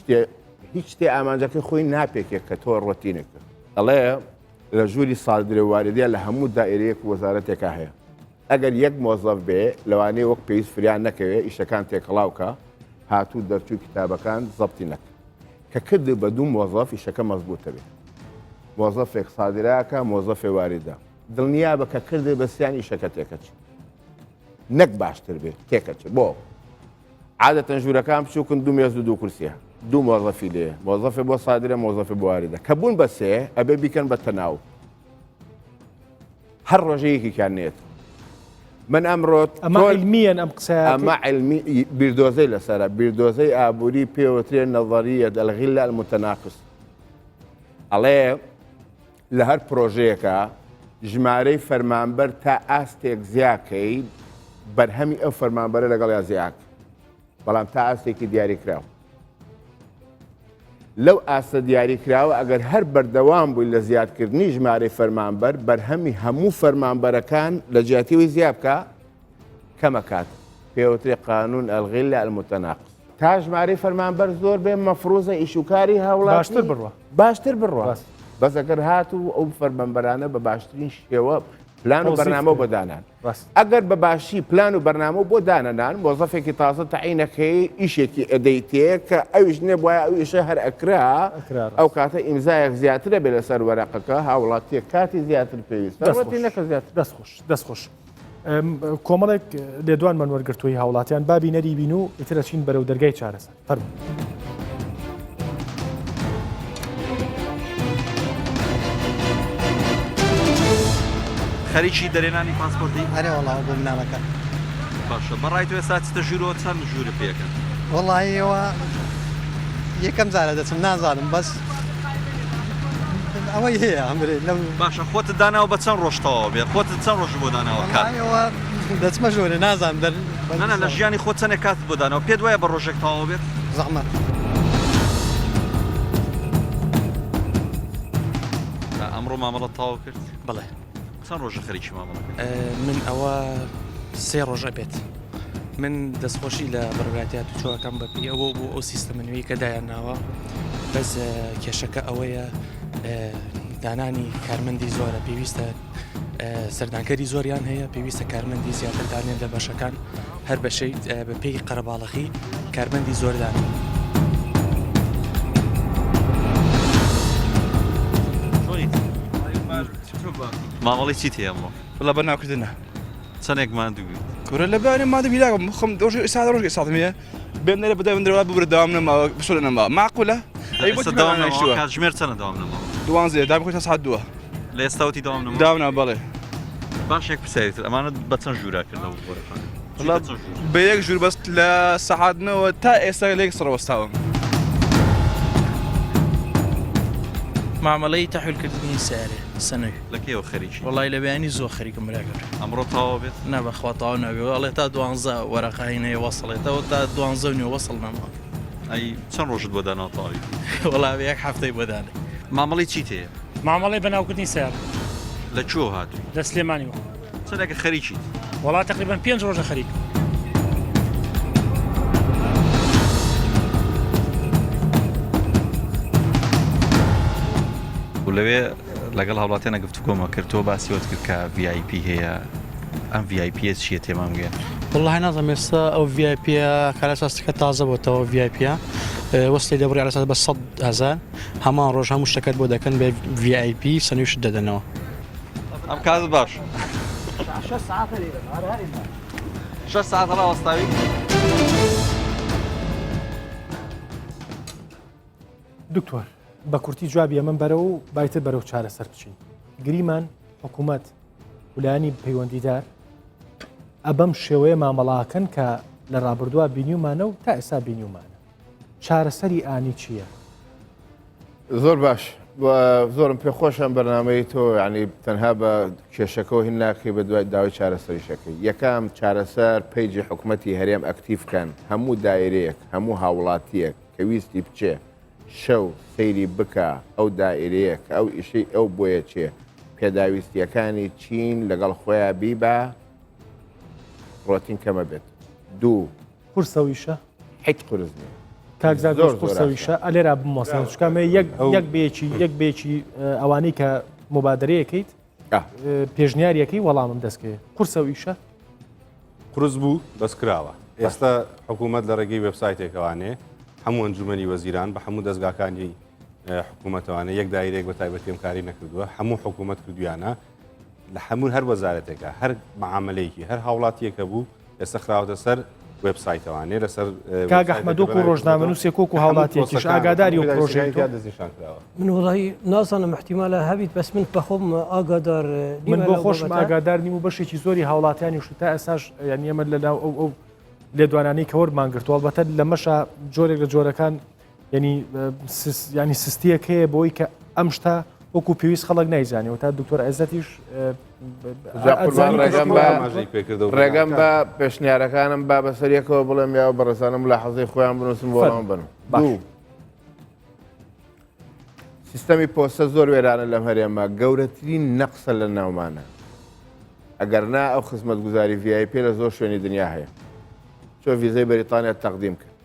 هیچ شتێ ئامانجەکەی خۆی ناپێکێت کە تۆ ڕۆتینێکە ئەڵێ لە ژووری سادرێ واردە لە هەموو دائرەیەک وەزارەتێکا هەیە ئەگەر یەک مۆزەف بێ لەوانەیە وەک پێویست فریان نەکەوێت ئیشەکان تێکەڵاوکە هاتوو دەرچوو کتابەکان زەبتی نەکە کە کرد بە دوو مۆزەف ئیشەکە مەزبوطە بێت مۆزەفێک سادراکە مۆزەفێ واردە دڵنیا بە کە کرد بە سیان ئیشەکە تێکەچ نەک باشتر بێت تێکەچ بۆ عادەتەن ژوورەکان بچووکن دوو مێز و دوو کورسیە دوو مۆزەفی لێ مۆزەفێ بۆ سادرە مۆزەفێ بۆ واردە کە بوون بە سێ ئەبێ بیکەن بە تەناو هەر ڕۆژەیەکیان نێت من ئەمڕۆ ئەمە علمیان ئەم قسە ئەمە علمی بیردۆزەی لەسەرە بیردۆزەی ئابووری پێوترێن نەظەریە دەلغیل لە المتەناقص ئەڵێ لە هەر پرۆژەیەکە ژمارەی فەرمانبەر تا ئاستێک زیاکەی بەرهەمی ئەو فەرمانبەرە لەگەڵ یا زیاک بەڵام تا ئاستێکی دیاریکراوە لەو ئاستە دیاریکراوە ئەگەر هەر بەردەوام بووی لە زیادکردنی ژمارەی فەرمانبەر بەرهەمی هەموو فەرمانبەرەکان لە جیاتیەوەی زیاد بکە کەمەکات پێوترێ قانون ئەلغیل لە المتەناقص تا ژمارەی فەرمانبەر زۆر بێ مەفروزە ئیشوکاری هەوڵاتی باشتر بڕوە باشتر بڕوە بەس ئەگەر هاتوو ئەو فەرمانبەرانە بە باشترین شێوە پلان و بەرنامە بۆ دانان ئەگەر بە باشی پلان و بەرنامە بۆ دانەنان مۆزەفێکی تازە تەعینەکەی ئیشێکی ئەدەیتێ کە ئەویش نێبووە ئەو ئیشە هەر ئەکرا ئەو کاتە ئیمزایەک زیاترە بێ لەسەر وەرەقەکە هاوڵاتیە کاتی زیاتر پێویستە نەکە زیاتر دەستخۆش کۆمەڵێک لێدوانمان وەرگرتووی هاوڵاتیان بابی نەری بین و ئیترە چین بەرەو دەرگای چارەسەر فەرموو خەریکی دەرێنانی پاسپۆرتی هەرێ وەڵاو بۆ مناڵەکە باشە بەڕای توێ ساچتە ژورۆ چەند ژوورە پێکەن وەڵایەوە یەکەم جارە دەچم نازانم بەس ئەوەی هەیە ئەمرێ لەم باشە خۆتت داناوە بە چەند ڕۆژتەوە بێت خۆتت چەند ڕۆژ بۆ داناوە کات وەڵایەوە دەچمە ژۆرە نازانم نەنە لە ژیانی خۆت چەندێک کاتت بۆ داناوە پێت وایە بە ڕۆژێک تەواو بێت زەحمەت ئەمڕۆ مامەڵەت تەواو کرد بڵێ چەند ڕۆژە خەریکی مامەڵەکە من ئەوە سێ ڕۆژە بێت من دەستخۆشی لە بەڕگاتیات و چۆەکەم بەپی ئەوە بوو ئەو سیستەمە نوێی کە دایانناوە بەس کێشەکە ئەوەیە دانانی کارمەندی زۆرە پێویستە سەردانکەری زۆریان هەیە پێویستە کارمەندی زیاتر دانێن لە بەشەکان هەر بەشەی بە پێی قەرەباڵەخی کارمەندی زۆردان مامەڵی چیت هەیە ئەمڕۆ بڵە بە ناوکردنە چەندێک ماندوو کورە لە بەوانێ مادە بیلاگەم خۆم دۆژ ئێستا ڕۆژ ئێساتمیە بێن نەرە بەدای من درەوە ببرە داوام نەماوە بسۆ لە نەما معقولە ژمێر چەنە داوام نەما دوانزێ دام خۆی تا ساعت دووە لە ئێستاوتی داوام نەما داونا بەڵێ باشێک پرسیارتر ئەمانە بە چەند ژوورا کردەوە بۆرەکان بە یەک ژوور بەست لە سەحاتنەوە تا ئێستا لێک سڕوەستاوم معاملەی تەحویلکردنی سارێ سنەی لە کێوە خەریکی وڵای لە بەیانی زۆر خەریکم براگەر ئەمڕۆ تەواو بێت نا بەخوا تاو ناوێ ئەڵێ تا 12 وەرەقاینەیە وەسڵێتەوە تا 12 نیوە وەسڵ نەما ئەی چەند ڕۆژت بۆ داناوە تەواوی وڵاوی یەک هەفتەی بۆدانێ مامەڵی چیت هەیە معاملەی بەناوکردنی سیار لە کوێ هاتووی لە سلێمانیەوە چەندێکە خەریکیت وڵات تقریبان 5 ڕۆژە خەریک لەوێ لەگەڵ هاوڵاتیانە گفتوگۆمە کردەوە باسیوت کرد کە VIP هەیە ئەم VIP چیە تێمامگەێن والله نازم ئێستا ئەو VIP کارەساستەکە تازە بۆتەوە VIP وەستی دەبڕی لەسەر بە 100,000 هەمان ڕۆژ هەموو شتەکەت بۆ دەکەن بە VIP سنووشت دەدەنەوە ئەم کات باش 6 ساعت ڕاوەستاوی دکتۆر بە کورتی جوابی ئەمە بەرە و بایتر بەرەو چارەسەر بچین گریمان حکوومەت وولایانی پەیوەندیدار ئەبەم شێوەیە مامەڵاکەن کە لە ڕابردووە بینیومانە و تا ئێستا بینیومانە چارەسەری ئانی چییە؟ زۆر باش زۆرم پێخۆشم بەرنامەی تۆ ینی تەنها بە کێشەکەەوە هین ناکەی بە دوای داوای چارەسەریشەکەی یەکەم چارەسەر پەیجی حکوومەتی هەرێم ئەکتیفکەن هەموو دایرەیەک هەموو هاوڵاتیەک کە ویستی بچێ شەو سەیری بکە ئەو دائرەیە کە ئەو ئیشەی ئەو بۆیە چێ پێداویستیەکانی چین لەگەڵ خۆیان بیبە ڕۆتین کەمە بێت دوو قورسەویشە هیچ قرس نیە کاکزار زۆر قورسەویشە ئەلێرا بمۆسەن چکامە یەک بێکی ئەوانەی کە مبادرەیەکەیت پێشنیاریەکەی وەڵامم دەستکەوێت قورسەویشە قرس بوو بەس کراوە ئێستا حکوومەت لە ڕێگەی وبسایتێکەوانێ هەموو ئەنجومەنی وەزیران بە هەموو دەستگاکانی حکوومەتەوانە یەک دایرێک بە تایبەتیم کاری نەکردووە هەموو حکوومەت کردویانە لە هەموو هەر وەزارەتێکە هەر معاملەیەکی هەر هاوڵاتیەکە بوو ئێستا خراوەتە سەر وبسایتەوانێ لەسەر کاک ئەحمەدۆک و ڕۆژنامەنووسێک و هاوڵاتیەکیش ئاگاداری و پرۆژەی من وڵی نازانم احتیمالە هەبیت بەس من بەخۆم ئاگادار من بۆ خۆشم ئاگادار نیم و بەشێکی زۆری هاوڵاتیانی شو تا ئێساش یعنی ئەمە لەناو ئەو لێدوانانەی کە وەرمانگرتووە البەتە لە مەشە جۆرێک لە جۆرەکان ینی سستیەک هەیە بۆی کە ئەم شتا وەکو پێویست خەڵک نایزانێەوە تا دکتۆر عزەتیش ڕێگەم بە پێشنیارەکانم با بەسەریەکەوە بڵێم یا بەڕێزانم لە حەزەی خۆیان بنووسم بۆڵام بن دوو سیستەمی پۆستە زۆر وێرانە لەم هەرێمە گەورەترین نەقسە لە ناومانە ئەگەر نا ئەو خزمەت گوزاری VIP لە زۆر شوێنی دنیا هەیە چۆ ویزەی بەریتانیا تەقدیم کرد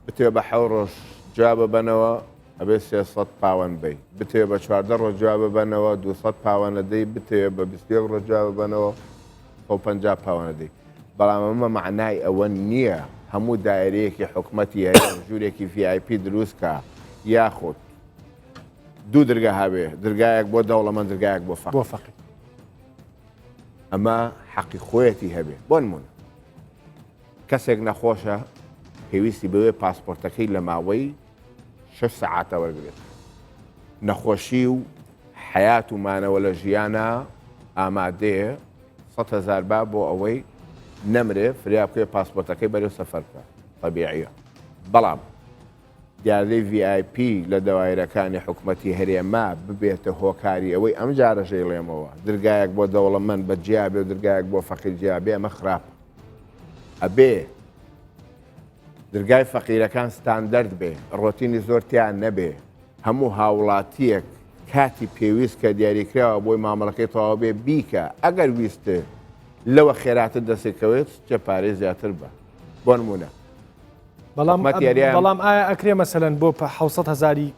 بتوێ بە 7 ڕۆژ جواب ببەنەوە ئەبێ 300 پاوەند بی بتوێ بە 14 ڕۆژ جواب ببەنەوە 200 پاوەنە دەی بتوێ بە 21 ڕۆژ جواب ببەنەوە 50 پاوەنە دەی بەڵام ئەمە معنای ئەوە نییە هەموو دایرەیەکی حکومەتی هەیە ژوورێکی VIP دروستکە یاخود دوو دەرگا هەبێ دەرگایەک بۆ دەوڵەمەند دەرگایەک بۆ فەقیر ئەمە حەقی خۆیەتی هەبێ بۆ نمونە کەسێک نەخۆشە پێویستی بوێ پاسپۆرتەکەی لە ماوەی 6 سەعاتە وەرگێت نەخۆشی و حیات و مانەوە لە ژیانە ئامادەیە 100,000 با بۆ ئەوەی نەمرێ فریا بکوێ پاسپۆرتەکەی بەرەو سەفەرکە طبیعیە بەڵام دیاردەی VIP لە دەوایرەکانی حکومەتی هەرێما ببێتە هۆکاری ئەوەی ئەم جارە ژێڵێمەوە دەرگایەک بۆ دەوڵەمەند بە جیابێ و دەرگایەک بۆ فەقیر جیابێ ئەمە خراپ ئەبێ دەرگای فەقیرەکان ستاندەرد بێ ڕۆتینی زۆرتیان نەبێ هەموو هاوڵاتیەک کاتی پێویست کە دیاریکراوە بۆی مامەڵەکەی تەواو بێ بیکە ئەگەر ویستە لەوە خێراتر دەسێکەوێت چه پارەی زیاتر بە بۆ نمونە بەڵام ئایا ئەکرێ مەسەلەن بۆ 600,000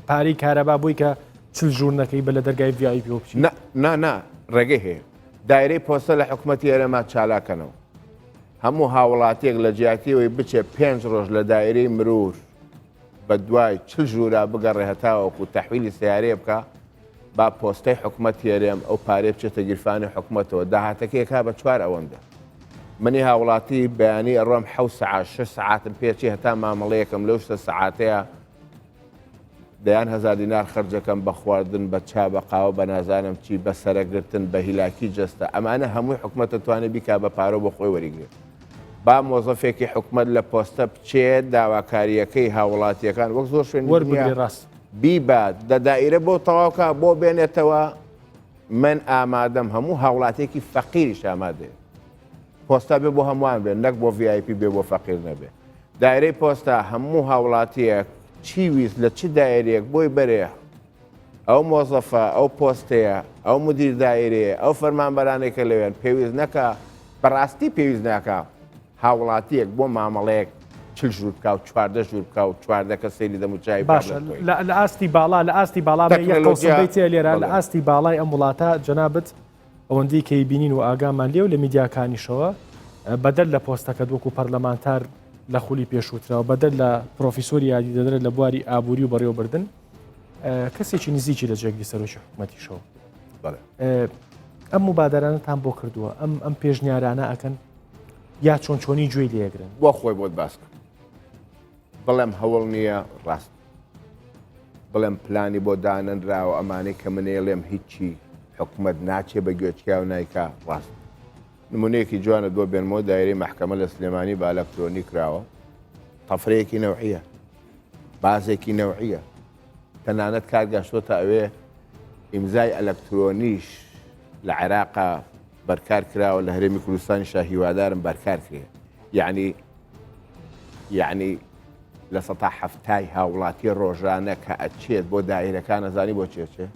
پارەی کارەبا بۆی کە چل ژوورنەکەی بە لە دەرگای VIP بچی نا ڕێگەی هەیە دایرەی پۆستە لە حکومەتی هەرێما چالاکەنەوە هەموو هاوڵاتیەک لە جیاتیەوەی بچێ 5 ڕۆژ لە دایرەی مرور بە دوای چل ژوورا بگەڕێ هەتاوەکو تەحویلی سیارەیە بکە با پۆستەی حکومەتی هەرێم ئەو پارێ بچێتە گیرفانی حکومەتەوە داهاتەکەیەکا بە 4 ئەوەندە منی هاوڵاتی بەیانی ئەڕۆم 6 سەعاتم پێچی هەتا مامەڵەیەکەم لەو 6 سەعاتەیە دەیان 1000 دینار خەرجەکەم بە خواردن بە چا بە قاوە بە نازانم چی بە سەرەگرتن بە هیلاکی جەستە ئەمانە هەمووی حکومەت دەتوانێت بیکا بە پارە بۆ خۆی وەریگرێت با مۆزەفێکی حکومەت لە پۆستە بچێت داواکاریەکەی هاوڵاتیەکان وەک زۆر شوێن وەربگرێ ڕاست بیبات دە دائیرە بۆ تەواوکە بۆ بێنێتەوە من ئامادەم هەموو هاوڵاتێکی فەقیریش ئامادەیە پۆستا بێ بۆ هەمووان بێن نەک بۆ VIP بێ بۆ فەقیر نەبێ دایرەی پۆستا هەموو هاوڵاتیەک چی ویست لە چ دایرەیەک بۆی بەرێ ئەو مۆزەفە ئەو پۆستەیە ئەو مدیر دایرەیە ئەو فەرمانبەرانێکە لەوێن پێویست نەکە بەڕاستی پێویست ناکە هاوڵاتیەک بۆ مامەڵەیەک 40 ژوور بکە و 14 ژوور بکە و 14 کە سەیری دەموچای باشە لە ئاستی باڵا لە ئاستی باڵا یەکڵسەبەی لێرە لە ئاستی باڵای ئەم وڵاتە جەنابەت ئەوەندەی کەی بینین و ئاگامان لێ و لە میدیاکانیشەوە بەدەل لە پۆستەکە وەکو پەرلەمانتار لە خولی پێشووترەوە بەدەل لە پرۆفیسۆری یادی دەدرێت لە بواری ئابووری و بەڕێوەبردن کەسێکی نزیکی لە جێگی سەرۆکی حکومەتیشەوە ئەم مبادرانەتان بۆ کردووە ئەم پێشنیارانە ئەکەن یا چۆن چۆنی گوێی لێگرن بۆ خۆی بۆت باسکە بەڵێم هەوڵ نییە ڕاست بڵێم پلانی بۆ دانەنراوە ئەمانەی کە منێڵێم هیچی حکومت ناچێ بە گوێچکیا و نایکا ڕاست نمونەیەکی جوانە دۆ بێنمەوە دایرەی محکەمە لە سلێمانی با ئەلەکترۆنی کراوە تەفرەیەکی نەوعیە بازێکی نەوعیە تەنانەت کارگەشتۆتە ئەوێ ئیمزای ئەلەکترۆنیش لە عێراقا بەرکار کراوە لە هەرێمی کوردستانی شاهیوادارم بەرکار کرێ یعنی لە 170 هاوڵاتی ڕۆژانە کە ئەچێت بۆ دایرەکان نەزانی بۆ چێچێ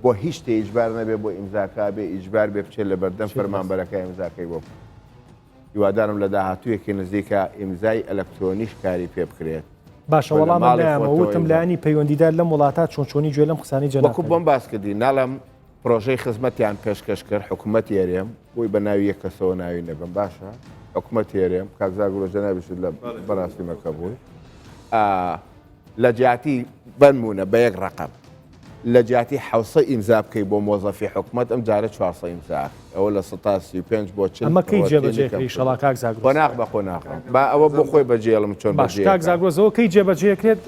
بۆ هیچ شتێ ئیجبار نەبێ بۆ ئیمزاکا بێ ئیجبار بێ بچێت لە بەردەم فەرمانبەرەکە ئیمزاکەی بۆ هیوادارم لە داهاتوویەکی نزیکە ئیمزای ئەلەکترۆنیش کاری پێ بکرێت باشە وەڵام لایەمە وتم لایانی پەیوەندیدار لەم وڵاتات چۆنچۆنی گوێ لەم قسانی جەناب وەکو بۆم باس کردی ناڵم پرۆژەی خزمەتیان پێشکەش کرد حکوومەت یێرێم بۆی بە ناوی یەک کەسەوە ناوی نەبم باشە حکوومەت یێرێم کاکزاگوڕە جەنابیش لە بەڕاستیمەکە بووی لە جیاتی بنمونە بە یەک ڕقم لە جیاتی حوسە ئیمزا بکەی بۆ مۆزەفی حکوومەت ئەم جارە 400 ئیمزا ئەوە لە 135 بۆ چ ئەمە کەی جێبەجێکری شەڵا کاکزاگوڕ قۆناغ بە قۆناغم با ئەوە بۆ خۆی بەجێڵم چۆن باش کاکزاگوڕەوە کەی جێبەجێکرێت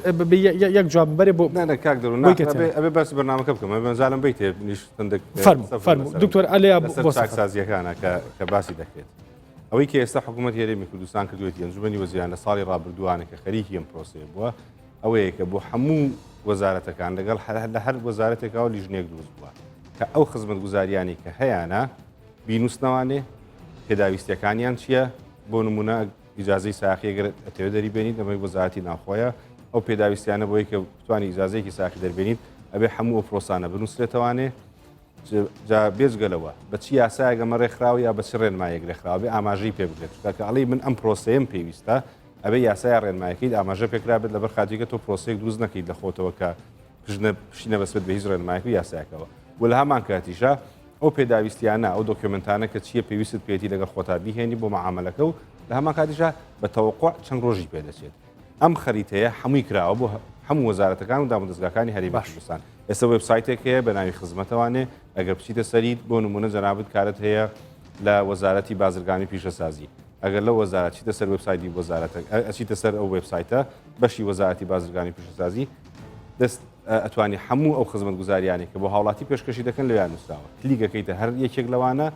یەک جواب بەرێ بۆ کاک دەڕوو ئەبێ باسی بەرنامەکە بکەم بەنجالم بیت نیشتندێک فەرموو دکتۆر ئەلێ بۆ ساکسازیەکانە کە باسی دەکرێت ئەوەی کە ئێستا حکوومەت هێرێمی کوردستان کردوێتی ئەنجومەنی وەزیران لە ساڵی ڕابردووانە کە خەریکی ئەم پرۆسەیە بووە ئەوەیە کە بۆ هەموو وەزارەتەکان لەگەڵ لە هەر وەزارەتێکەوە لیژنێک دروست بووە کە ئەو خزمەتگوزاریانی کە هەیەە بینوستنەوانێ پێداویستیەکانیان چییە بۆ نمونە ئیجازەی ساقیەگەر ئەتەوێت دەریبێنیت ئەمەی وەزارەتی ناوخۆیە ئەو پێداویستیانە بۆی کە بتوانانی ئیجازەیەکی ساقی دەربێنیت ئەبێ هەموو ئەو پرۆسانە بنووسێتوانێ جا بێزگەلەوە بە چی یاسایەگەمە ڕێکخراوە یا بە چ ڕێنمایەک ڕێکخراوە بێ ئاماژەی پێ بگرێت کە ئەڵی من ئەم پرۆسەیەم پێویستە ئەبێ یاسای ڕێنمایەکەیت ئاماژە پێکرابێت لەبەر خاتیکە تۆ پرۆسێک دروست نەکەیت لە خۆتەوە کە پشینە بەسبێت بە هیچ ڕێنمایەک و یاسایەکەوە و لە هەمان کاتیشە ئەو پێداویستیانە ئەو دۆکیومنتانە کە چیە پێویست پێێتی لەگەڵ خۆتا بیهێنی بۆ معاملەکە و لە هەمان کاتیشە بە تەوەقع چەند ڕۆژی پێدەچێت ئەم خەریتەیە هەمووی کراوە بۆ هەموو وەزارەتەکان و دامەدەستگاکانی هەرێمی کوردستان ئێستا وێبسایتێک هەیە بە ناوی خزمەتەوانێ ئەگەر بچیتە سەریت بۆ نمونە جەنابەت کارت هەیە لە وەزارەتی بازرگانی پیشەسازی ئەگەر لە وەزارەت چیتە سەر وێبسایتی وەزارەتە ئەچیتە سەر ئەو وێبسایتە بەشی وەزارەتی بازرگانی پیشەسازی دەست ئەتوانی هەموو ئەو خزمەتگوزاریانی کە بۆ هاوڵاتی پێشکەشی دەکەن لەویان نووسراوە کلیگەکەیتە هەر یەکێک لەوانە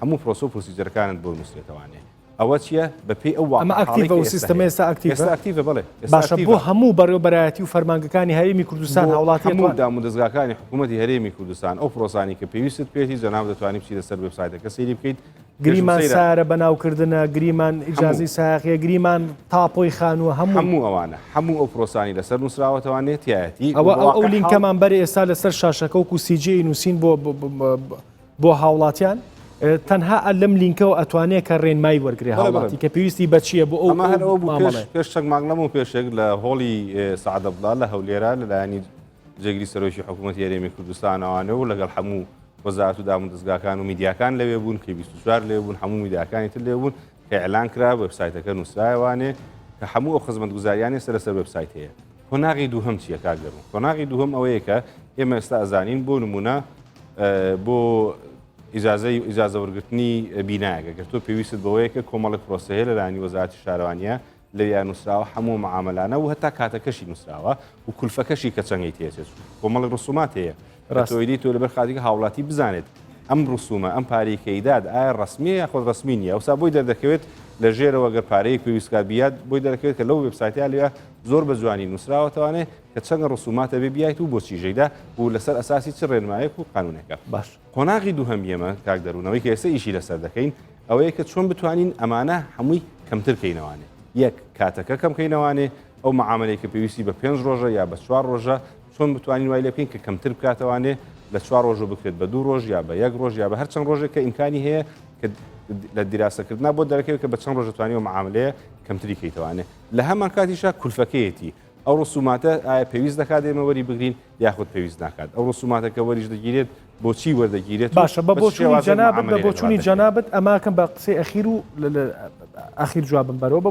هەموو پرۆسە و پرۆسیجەرەکانت بۆ نووسێتەوانێ ئەوە چییە بەپێی ئەو ئەمە ئاکتیڤە و سیستەمە ئێستا ئاکتیڤە بڵێ باشە بۆ هەموو بەڕێوەبەرایەتی و فەرمانگەکانی هەرێمی کوردستان هاوڵاتی هەموو دامودەستگاکانی حکوومەتی هەرێمی کوردستان ئەو پرۆسانی کە پێویست پێێتی جەناب دەتوانانی بچیتە سەر وێبسایتەکە سەیری بکەیت گریمان سارە بەناوکردنە گریمان ئیجازی ساقیە گریمان تاپۆی خانووە هەموو ئەوانە هەموو ئەو پرۆسانی لەسەر نووسراوەتەوانێت تایەتی ئەو لینکەمان بەرێ ئێستا لەسەر شاشەکە و کوسیجی نووسین بۆ هاوڵاتیان تەنها لەم لینکەوە ئەتوانێت کە ڕێنمای وەرگێ هاوڵاتی کە پێویستی بەچیە بۆ ئەو پێش چەند مانگلەم و پێشێک لە هۆڵی سعدەبڵا لە هەولێرە لەلایەنی جێگری سەرۆکی حکوومەتی هەرێمی کوردستانەوانە و لەگەڵ هەموو وەزارەت و دامودەستگاکان و میدیاکان لەوێ بوون کە 24 لێ بوون هەموو میدیاکانی تر لێ بوون کە ئەعلان کرا وێبسایتەکە نووسرایەوانێ کە هەموو ئەو خزمەتگوزاریانی سەر وێبسایت هەیە کۆناغی دووهەم چییە کاگەڕوو کۆناغی دووهەم ئەوەیە کە ئێمە ئێستا ئەزانین بۆ نمونە بۆ ئیجازە وەرگرتنی بینایەکە گەر تۆ پێویست بەوەیە کە کۆمەڵک پرۆسەیە لەلایەنی وەزارەتی شارەوانیە لەویان نووسراوە هەموو معاملانە و هەتا کاتەکەشی نووسراوە و کولفەکەشی کە چەنگی تێچێت کۆمەڵک ڕسومات هەیە ڕاستۆیدی تۆ لەبەر خاتیکە هاوڵاتی بزانێت ئەم ڕسومە ئەم پارێکەیداد ئایا ڕسمیە یاخۆ ڕسمی نیە ئەوسا بۆی دەردەکەوێت لە ژێرەوە گەر پارەیەک پێویستکات بیات بۆی دەرەکەوێت کە لەو وێبسایتیا لێوە زۆر بە جوانی نووسراوەتەوانێت کە چەند ڕسوماتە بێ بیایت و بۆچی ژەیدا و لەسەر ئەساسی چ ڕێنمایەک و قانونێکە باش قۆناغی دووهەم ئێمە کاک دەروونەوەی کە ئێستا ئیشی لەسەر دەکەین ئەوەیە کە چۆن بتوانین ئەمانە هەمووی کەمتر کەینەوانێ یەک کاتەکە کەم کەینەوانێ ئەو معاملەی کە پێویستی بە 5 ڕۆژە یا بە 4 ڕۆژە چۆن بتوانین وای لێ بکەین کە کەمتر بکاتەوانێ لە 4 ڕۆژ بکرێت بە 2 ڕۆژ یا بە 1 ڕۆژ یا بە هەر چەند ڕۆژێک کە ئیمکانی هەیە کە لە دیراسەکردنا بۆ دەرەکەوێت کە بە چەند ڕۆژە توانێت و معاملەیە کەمتری کەیتەوانێ لە هەمان کاتیشا کولفەکەیەتی ئەو ڕسوماتە ئایا پێویست دەکات ئێمە وەری بگرین یاخود پێویست ناکات ئەو ڕسوماتە کە وەریش دەگیرێت بۆچی وەردەگیرێت باشە بە بۆچوونی جەنابەت ئەماکەم بە قسەی ئەخیر و ئەخیر جوابم بەرەوە بە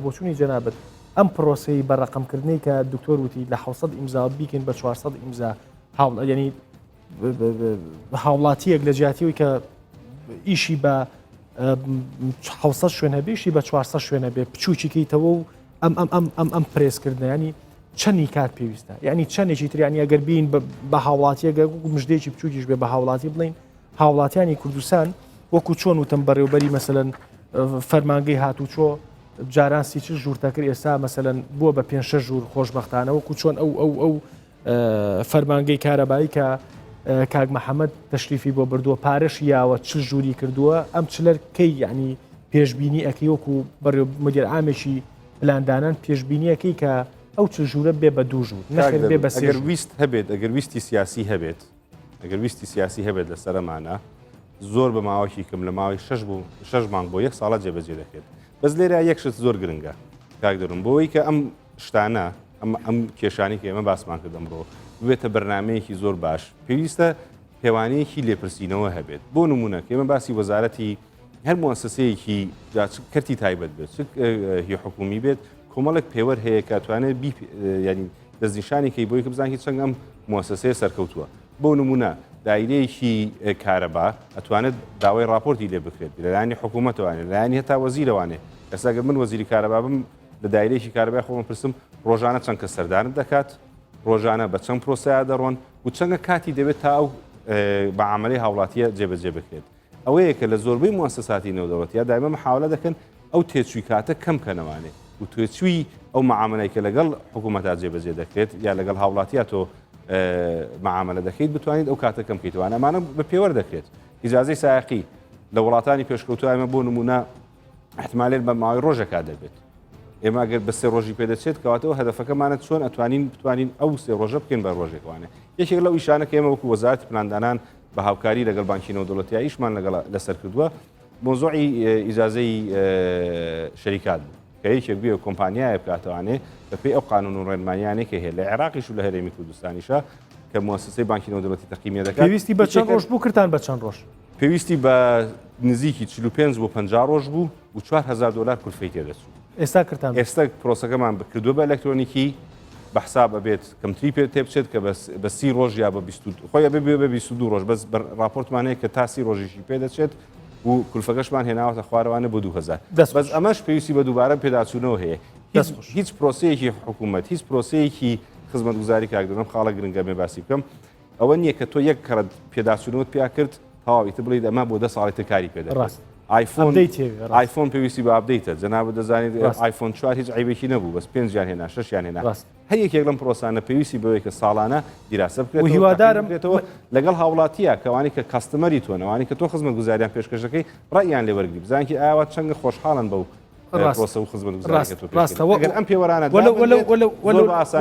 بۆچوونی جەنابەت ئەم پرۆسەی بەڕقمکردنی کە دکتۆر وتی لە 600 ئیمزا بیکەین بە 400 ئیمزا ینی هاوڵاتیەک لە جیاتیەوەی کە ئیشی بە 600 شوێنە بێشی بە 400 شوێنە بێ بچووکیکەیتەوە و ئەم پرێسکردن ینی چەندی کات پێویستە یعنی چەندێکی تریانی ئەگەر بین بە هاوڵاتیەگە مژدێکی بچووکیش بێ بە هاوڵاتی بڵین هاوڵاتیانی کوردستان وەکو چۆن وتم بەڕێوبەری مەسەلەن فەرمانگەی هاتوچۆ جاران سیچ ژوورتەکرد ئێستا مەسەلەن بووە بە 5 ژوور خۆشببختانە وەکو چۆن ئەو فەرمانگەی کارەبایی کە کاک محەممەد تەشریفی بۆ بردووە پارەش یاوە چ ژووری کردووە ئەم چلەر کەی یعنی پێشببینی ئەەکەی وەکو بەڕێ مدیر ئامێکی پلاندانان پێشببینیەکەی کە ئەو چ ژوورە بێ بە 2 ژوور نەخێت بێ بە ویست هەبێت ئەگەر ویستی سیاسی هەبێت ئەگەر ویستی سیاسی هەبێت لە سەرمانە زۆر بە ماوەکی کەم لە ماوەی 6 مانگ بۆ 1 ساڵە جێبەجێ دەکرێت بەس لێرە یەکشت زۆر گرنگە کاک دەڕم بۆەوەی کە ئەم شتانە ئەم کێشانی کە ئێمە باسمان کرد ئەمڕۆ ببێتە بەرنمەیەکی زۆر باش پێویستە پێوانەیەکی لێپرسینەوە هەبێت بۆ نمونە کە ئێمە باسی وەزارەتی هەر مؤسسەیەکی کەرتی تایبەت بێت هی حکومی بێت کۆمەڵێک پێوەەر هەیە کاتوانێت ینی دەستنیشانی کەی بۆی کە بزانکی چەند ئەم مؤسسەیە سەرکەوتووە بۆ نمونە دایرەیەکی کارەبا ئەتوانێت داوای راپۆرتی لێ بکرێت لەلایانی حکوومەتەوانێ لایانی هەتا وەزیرەوانێ کەساگە من وەزیری کارەبا بم لە دایرەیەکی کارەبای خۆمە پرسم ڕۆژانە چەند کە سەردانت دەکات ڕۆژانە بە چەند پرۆسەیە دەڕۆن و چەندە کاتی دەبێت تا ئەو بەعاملەی هاوڵاتیە جێبەجێ بکرێت ئەوەیە کە لە زۆربەی مؤسساتی نێودەوڵەتیە دایمە محاولە دەکەن ئەو تێچووی کاتە کەم کەنەوانێ و توێچووی ئەو معاملەی کە لەگەڵ حکوومەتا جێبەجێ دەکرێت یا لەگەڵ هاوڵاتیە تۆ معاملە دەکەیت بتوانیت ئەو کاتە کەم بکەیتوانە ئەمانە بە پێوە دەکرێت ئیجازەی سایقی لە وڵاتانی پێشکەوتووە ئەمە بۆ نمونە احتمالێت بە ماوەی ڕۆژێکا دەبێت ئێمە ئەگەر بە سێ ڕۆژی پێدەچێت کەواتەوە هەدەفەکەمانە چۆن بتوانین ئەو سێ ڕۆژە بکەین بە ڕۆژێکوانێ یەکێک لەو ئیشانە کە ئێمە وەکو وەزارەتی پلاندانان بە هاوکاری لەگەڵ بانکی نێودەوڵەتیە ئیشمان لەسەر کردووە مۆزوعی ئیجازەی شەریکات بوو کە یەکێک بێ کۆمپانیایە بکاتەوانێ بەپێی ئەو قانون و ڕێنمانیانەی کە هەیە لە عێراقیش و لە هەرێمی کوردستانیشە کە مؤسسەی بانکی نێودەوڵەتی تەقیمیە دەکات پێویستی بە چەند ڕۆژ بوو کردان بە چەند ڕۆژ پێویستی بە نزیکی 45 بۆ 50 ڕۆژ بوو و 4000 دلار کورفەی تێدەچوو ئێستا کردان ئێستا پرۆسەکەمان بکردووە بە ئەلکترۆنیکی بە حساب ئەبێت کەمتری پێ تێبچێت کە بە 30 ڕۆژ یا بە 20 خۆی بێ بە 22 ڕۆژ بەس راپۆرتمانەیە کە تا 30 ڕۆژیشی پێدەچێت و کولفەکەشمان هێناوەتە خوارەوانە بۆ 2000 بەس ئەمەش پێویستی بە دووبارە پێداچوونەوە هەیە هیچ پرۆسەیەکی حکوومەت هیچ پرۆسەیەکی خزمەتگوزاری کاکدەم خاڵە گرنگە مێ باسی بکەم ئەوە نییە کە تۆ یەک کەرت پێداچوونەوە پیا کرد تەواویتە بڵیت ئەمە بۆ 10 ساڵی کاری پێدەڕاست آیفۆن پێویستی بە ئابدەیتە جەناب دەزانیت آیفۆن 4 هیچ عیبێکی نەبوو بەس 5 یان هێنا 6 یان هێنا هەر یەکێک لەم پرۆسانە پێویستی بەوەی کە ساڵانە دیراسە بکرێت هیوادارم لەگەڵ هاوڵاتیە کەوانی کە کاستەمەری تۆنەوانی کە تۆ خزمەتگوزاریان پێشکەشەکەی ڕاییان لێ وەرگری بزانکی ئاوا چەند خۆشحاڵن بەو پرۆسە و خزمەتگوزاری ڕاستەوە ئەم پێوەرانە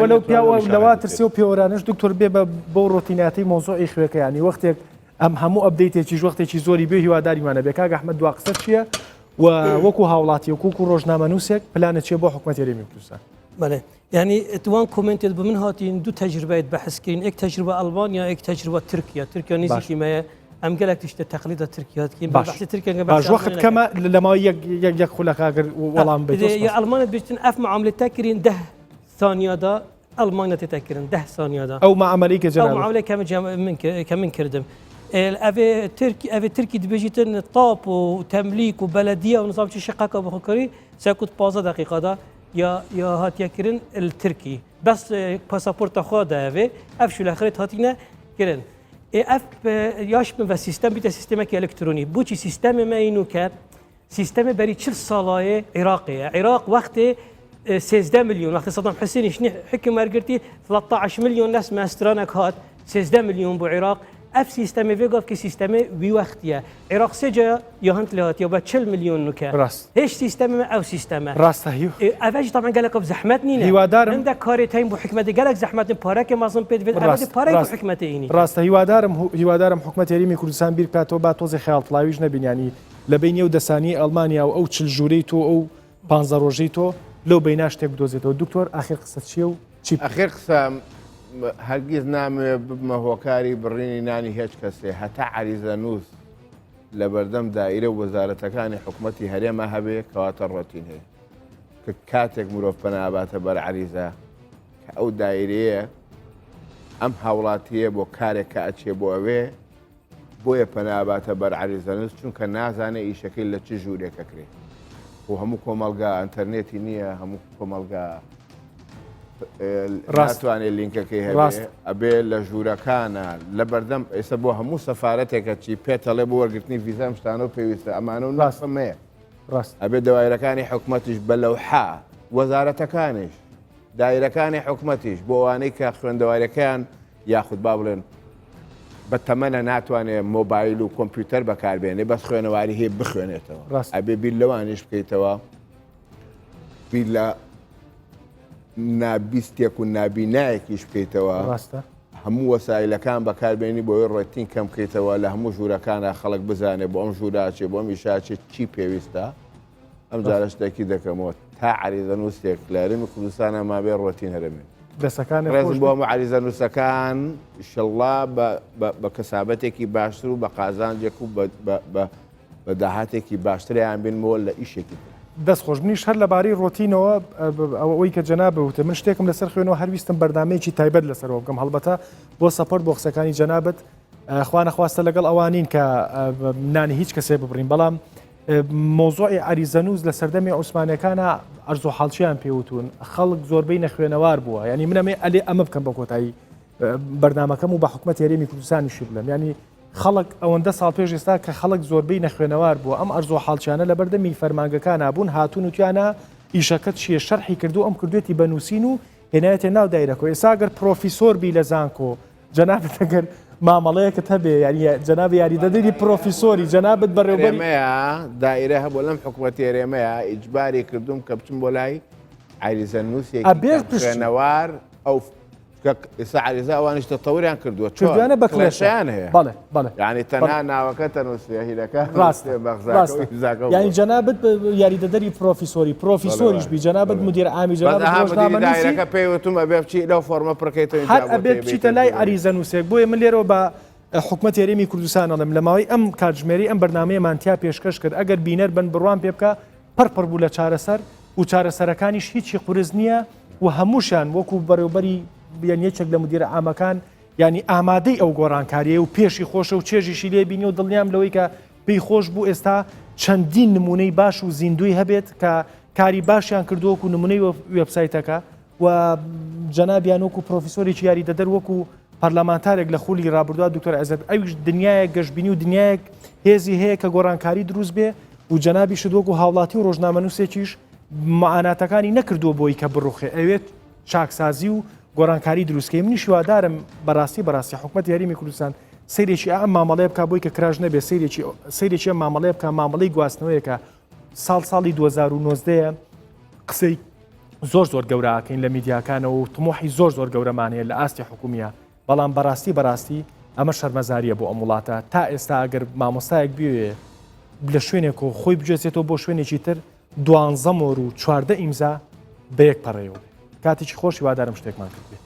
وەلو پیاوە لەوا ترسێ و پێوەرانش دکتۆر بێ بە ڕۆتیناتی مۆزوعی خوێەکەیانی وەختێک ئەم هەموو ئەبدەیتێکی وەختێکی زۆری بێ هیواداریمانە بێ کاک ئەحمەد دوا قسە چییە و وەکو هاوڵاتی وەکو ڕۆژنامەنووسێک پلانە چێ بۆ حکوومەت هەرێمی کوردستان بله يعني توان كومنتات بمن هاتين دو تجربة بحث كرين اك تجربة ألبانيا اك تجربة تركيا نيزي ما ام قالك تشت تقليد تركيا كي بحث تركيا باش وقت كما لما يدخل اخر والله يا المانيا بيشتن اف معاملة تكرين 10 ثانية دا المانيا تتكرين 10 ثانية دا او مع امريكا جناب او معاملة كم كردم افي تركي دبيجيتن طاب وتمليك وبلديه ونظام شقاقه بخكري سيكون 15 دقيقه دا يا هات يكرن التركي بس باسبورت خدا افي اف شو الاخرت هاتينا كرن اف ياش من سيستم بيت سيستمك الكتروني بوشي سيستم ما انه كان سيستم بري تشل صلايه عراقيه عراق وقت 16 مليون وقت صدام حسين شنو حكم ارجرتي 13 مليون ناس ما استرانك هات 16 مليون بو عراق اف سيستم فيغوف كي سيستم وي وقتيه عراق سجا يهنت لهات يبا 40 مليون نكا راست ايش سيستم او سيستم راست هيو افاج طبعا قال لك بزحمتني هيوادارم عندك كاريتين بو حكمه قال لك زحمت بارك ما زن بيد افاج بارك بو حكمتيني راست هيوادارم حكومه هريمي كردستان بير كاتو با توزي خيال طلاويج نبين يعني لبين يو دساني المانيا او تشل جوريتو او بانزاروجيتو لو بيناش تك دوزيتو دكتور اخر قصه شيو اخر قصه هەرگیز نامێ ببمە هۆکاری بڕینی نانی هیچ کەسێ هەتا عریزە نووس لە بەردەم دائیرە وەزارەتەکانی حکوومەتی هەرێمە هەبێ کەواتە ڕۆتین هەیە کە کاتێک مرۆڤ پەناباتە بەر عریزە کە ئەو دایرەیە ئەم هاوڵاتیە بۆ کارێک کە ئەچێ بۆ ئەوێ بۆیە پەناباتە بەر عریزە نووس چونکە نازانێ ئیشەکەی لە چ ژوورێکەکرێ و هەموو کۆمەلگا ئینتەرنێتی نییە هەموو کۆمەلگا ناتوانێت لینکەکەی هەبێ ئەبێ لە ژوورەکانە لە بەردەم ئێستا بۆ هەموو سەفارەتێکە چی پێتەڵێ بۆ وەرگرتنی ڤیزا شتانە و پێویستە ئەمانە و ناسمەیە ئەبێ دەوایرەکانی حکوومەتیش بە لەوحا وەزارەتەکانیش دایرەکانی حکوومەتیش بۆ ئەوانەی کە خوێندەوارەکەیان یاخود با بڵێن بە تەمەنە ناتوانێت مۆبایل و کۆمپیوتەر بەکاربێنێ بەس خوێنەواری هەیە بخوێنێتەوە ئەبێ بیر لەوانش بکەیتەوە بیر لە نابیستێک و نابینایەکیش بکەیتەوە هەموو وەسایلەکان بەکاربێنی بۆی ڕێتین کەم بکەیتەوە لە هەموو ژوورەکانە خەڵک بزانێت بۆ ئەم ژووراچێ بۆ ئەم ئیشاچێت چی پێویستە ئەم جارە شتێکی دەکەمەوە تا عریزە نووسێک لە هەرێمی کوردستانە مابێ ڕۆتین هەرێمێن دەسەکان ڕێزم بۆ هەموو عریزە نووسەکان ئینشەڵڵا بە کەسابەتێکی باشتر و بە قازانجێک و بە داهاتێکی باشتریان بینمەوە لە ئیشێکی دەستخۆش منیش هەر لەبارەی ڕۆتینەوە ئەوەی کە جەناب بوتە من شتێکم لەسەر خوێنەوە هەرویستم بەردامەیەکی تایبەت لەسەرەوە بکەم هەڵبەتە بۆ سەپۆرت بۆ قسەکانی جەنابەت خوا نەخواستە لەگەڵ ئەوانین کە نانی هیچ کەسێ ببڕین بەڵام مۆزۆی عریزەنووس لە سەردەمی عوسمانیەکانە ئەرزۆ حاڵچیان پێوتون خەڵک زۆربەی نەخوێنەوار بووە ینی منەمێ ئەلێ ئەمە بکەم بە کۆتایی بەردامەکەم و بە حکومەت هەرێمی کوردستانیشی بڵێم ینی خەڵک ئەوەندە ساڵ پێش ئێستا کە خەڵک زۆربەی نەخوێنەوار بووە ئەم ئەرزۆ حاڵچیانە لە بەردەمی فەرمانگەکان نبوون هاتون وتیانە ئیشەکەت چیە شەرحی کردو ئەم کردوێتی بەنووسین و هێنایەتێ ناو دایرەکە ئێستا گەر پرۆفیسۆر بی لە زانکۆ جەنابەت ئەگەر مامەڵەیەکت هەبێ ینی جەناب یاریدەدەری پرۆفیسۆری جەنابەت بەڕێوەبەری دایرە هەبوو لەم حکوومەتی هەرێمەیە ئیجباری کردوم کە بچم بۆ لای عریزە نووسێکی خوێنەوار ئەو ئێستا عریزە ئەوانش تەتەوریان کردووە کردوانە بە کلێشیان هەیە بەڵێ یعنی تەنها ناوەکە تەنووسێ هیلەکە ڕاستە یعنی جەنابەت یاریدەدەری پرۆفیسۆریش بی جەنابەت مدیر عامی جەنابەت پێیوتم ئەبێ بچی لەو فۆرمە پڕکەیتەوە هەر ئەبێت بچیتە لای عریزە نووسێک بۆیە من لێرەوە بە حکومەت هەرێمی کوردستان ئەڵێم لە ماوەی ئەم کاتژمێری ئەم بەرنامەیەمانتیا پێشکەش کرد ئەگەر بینەر بن بڕوان پێ بکە پڕپڕ بوو لە چارەسەر و چارەسەرەکانیش هیچی قورس نییە و هەمووشان وەکو بەڕێوەبەری یەکێک لە مدیرە ئامەکان ینی ئامادەی ئەو گۆڕانکاریە و پێشی خۆشە و چێژیشی لێ بینی و دڵنیام لەوەی کە پێی خۆش بوو ئێستا چەندین نمونەی باش و زیندوی هەبێت کە کاری باشیان کردووەکو نمونەی وێبسایتەکە و جەنابیان وەکو پرۆفیسۆرێکی یاریدەدەر وەکو پەرلەمانتارێک لە خولی ڕابردووە دکتۆر عەزەت ئەویش دنیایە گەشتبینی و دنیایەک هێزی هەیە کە گۆڕانکاری دروست بێ و جەنابی شدوەکو هاوڵاتی و ڕۆژنامەنووسێکیش معاناتەکانی نەکردووە بۆی کە بڕوخێ ئەوێت چاکسازی و گۆڕانکاری دروستکەی منی شیوادارم بەڕاستی حکومەت یاریمی کوردستان سەیرێکی ئەم مامەڵەیە بکە بۆی کە کراژ نەبێ سەیرێکی ئەم مامەڵەیە بکە مامەڵەی گواستنەوەیەکە ساڵی 2019 قسەی زۆر گەورەکەین لە میدیاکانەوە و تمۆحی زۆر گەورەمانەیە لە ئاستی حکومیە بەڵام بەڕاستی ئەمە شەرمەزاریە بۆ ئەم وڵاتە تا ئێستا ئەگەر مامۆستایەک بوێ لە شوێنێک و خۆی بجێسێتەوە بۆ شوێنێکی تر 12 مۆر و 14 ئیمزا بەیەک پەڕێەوە کاتێکی خۆشی وادارم شتێکمان کرد بێ.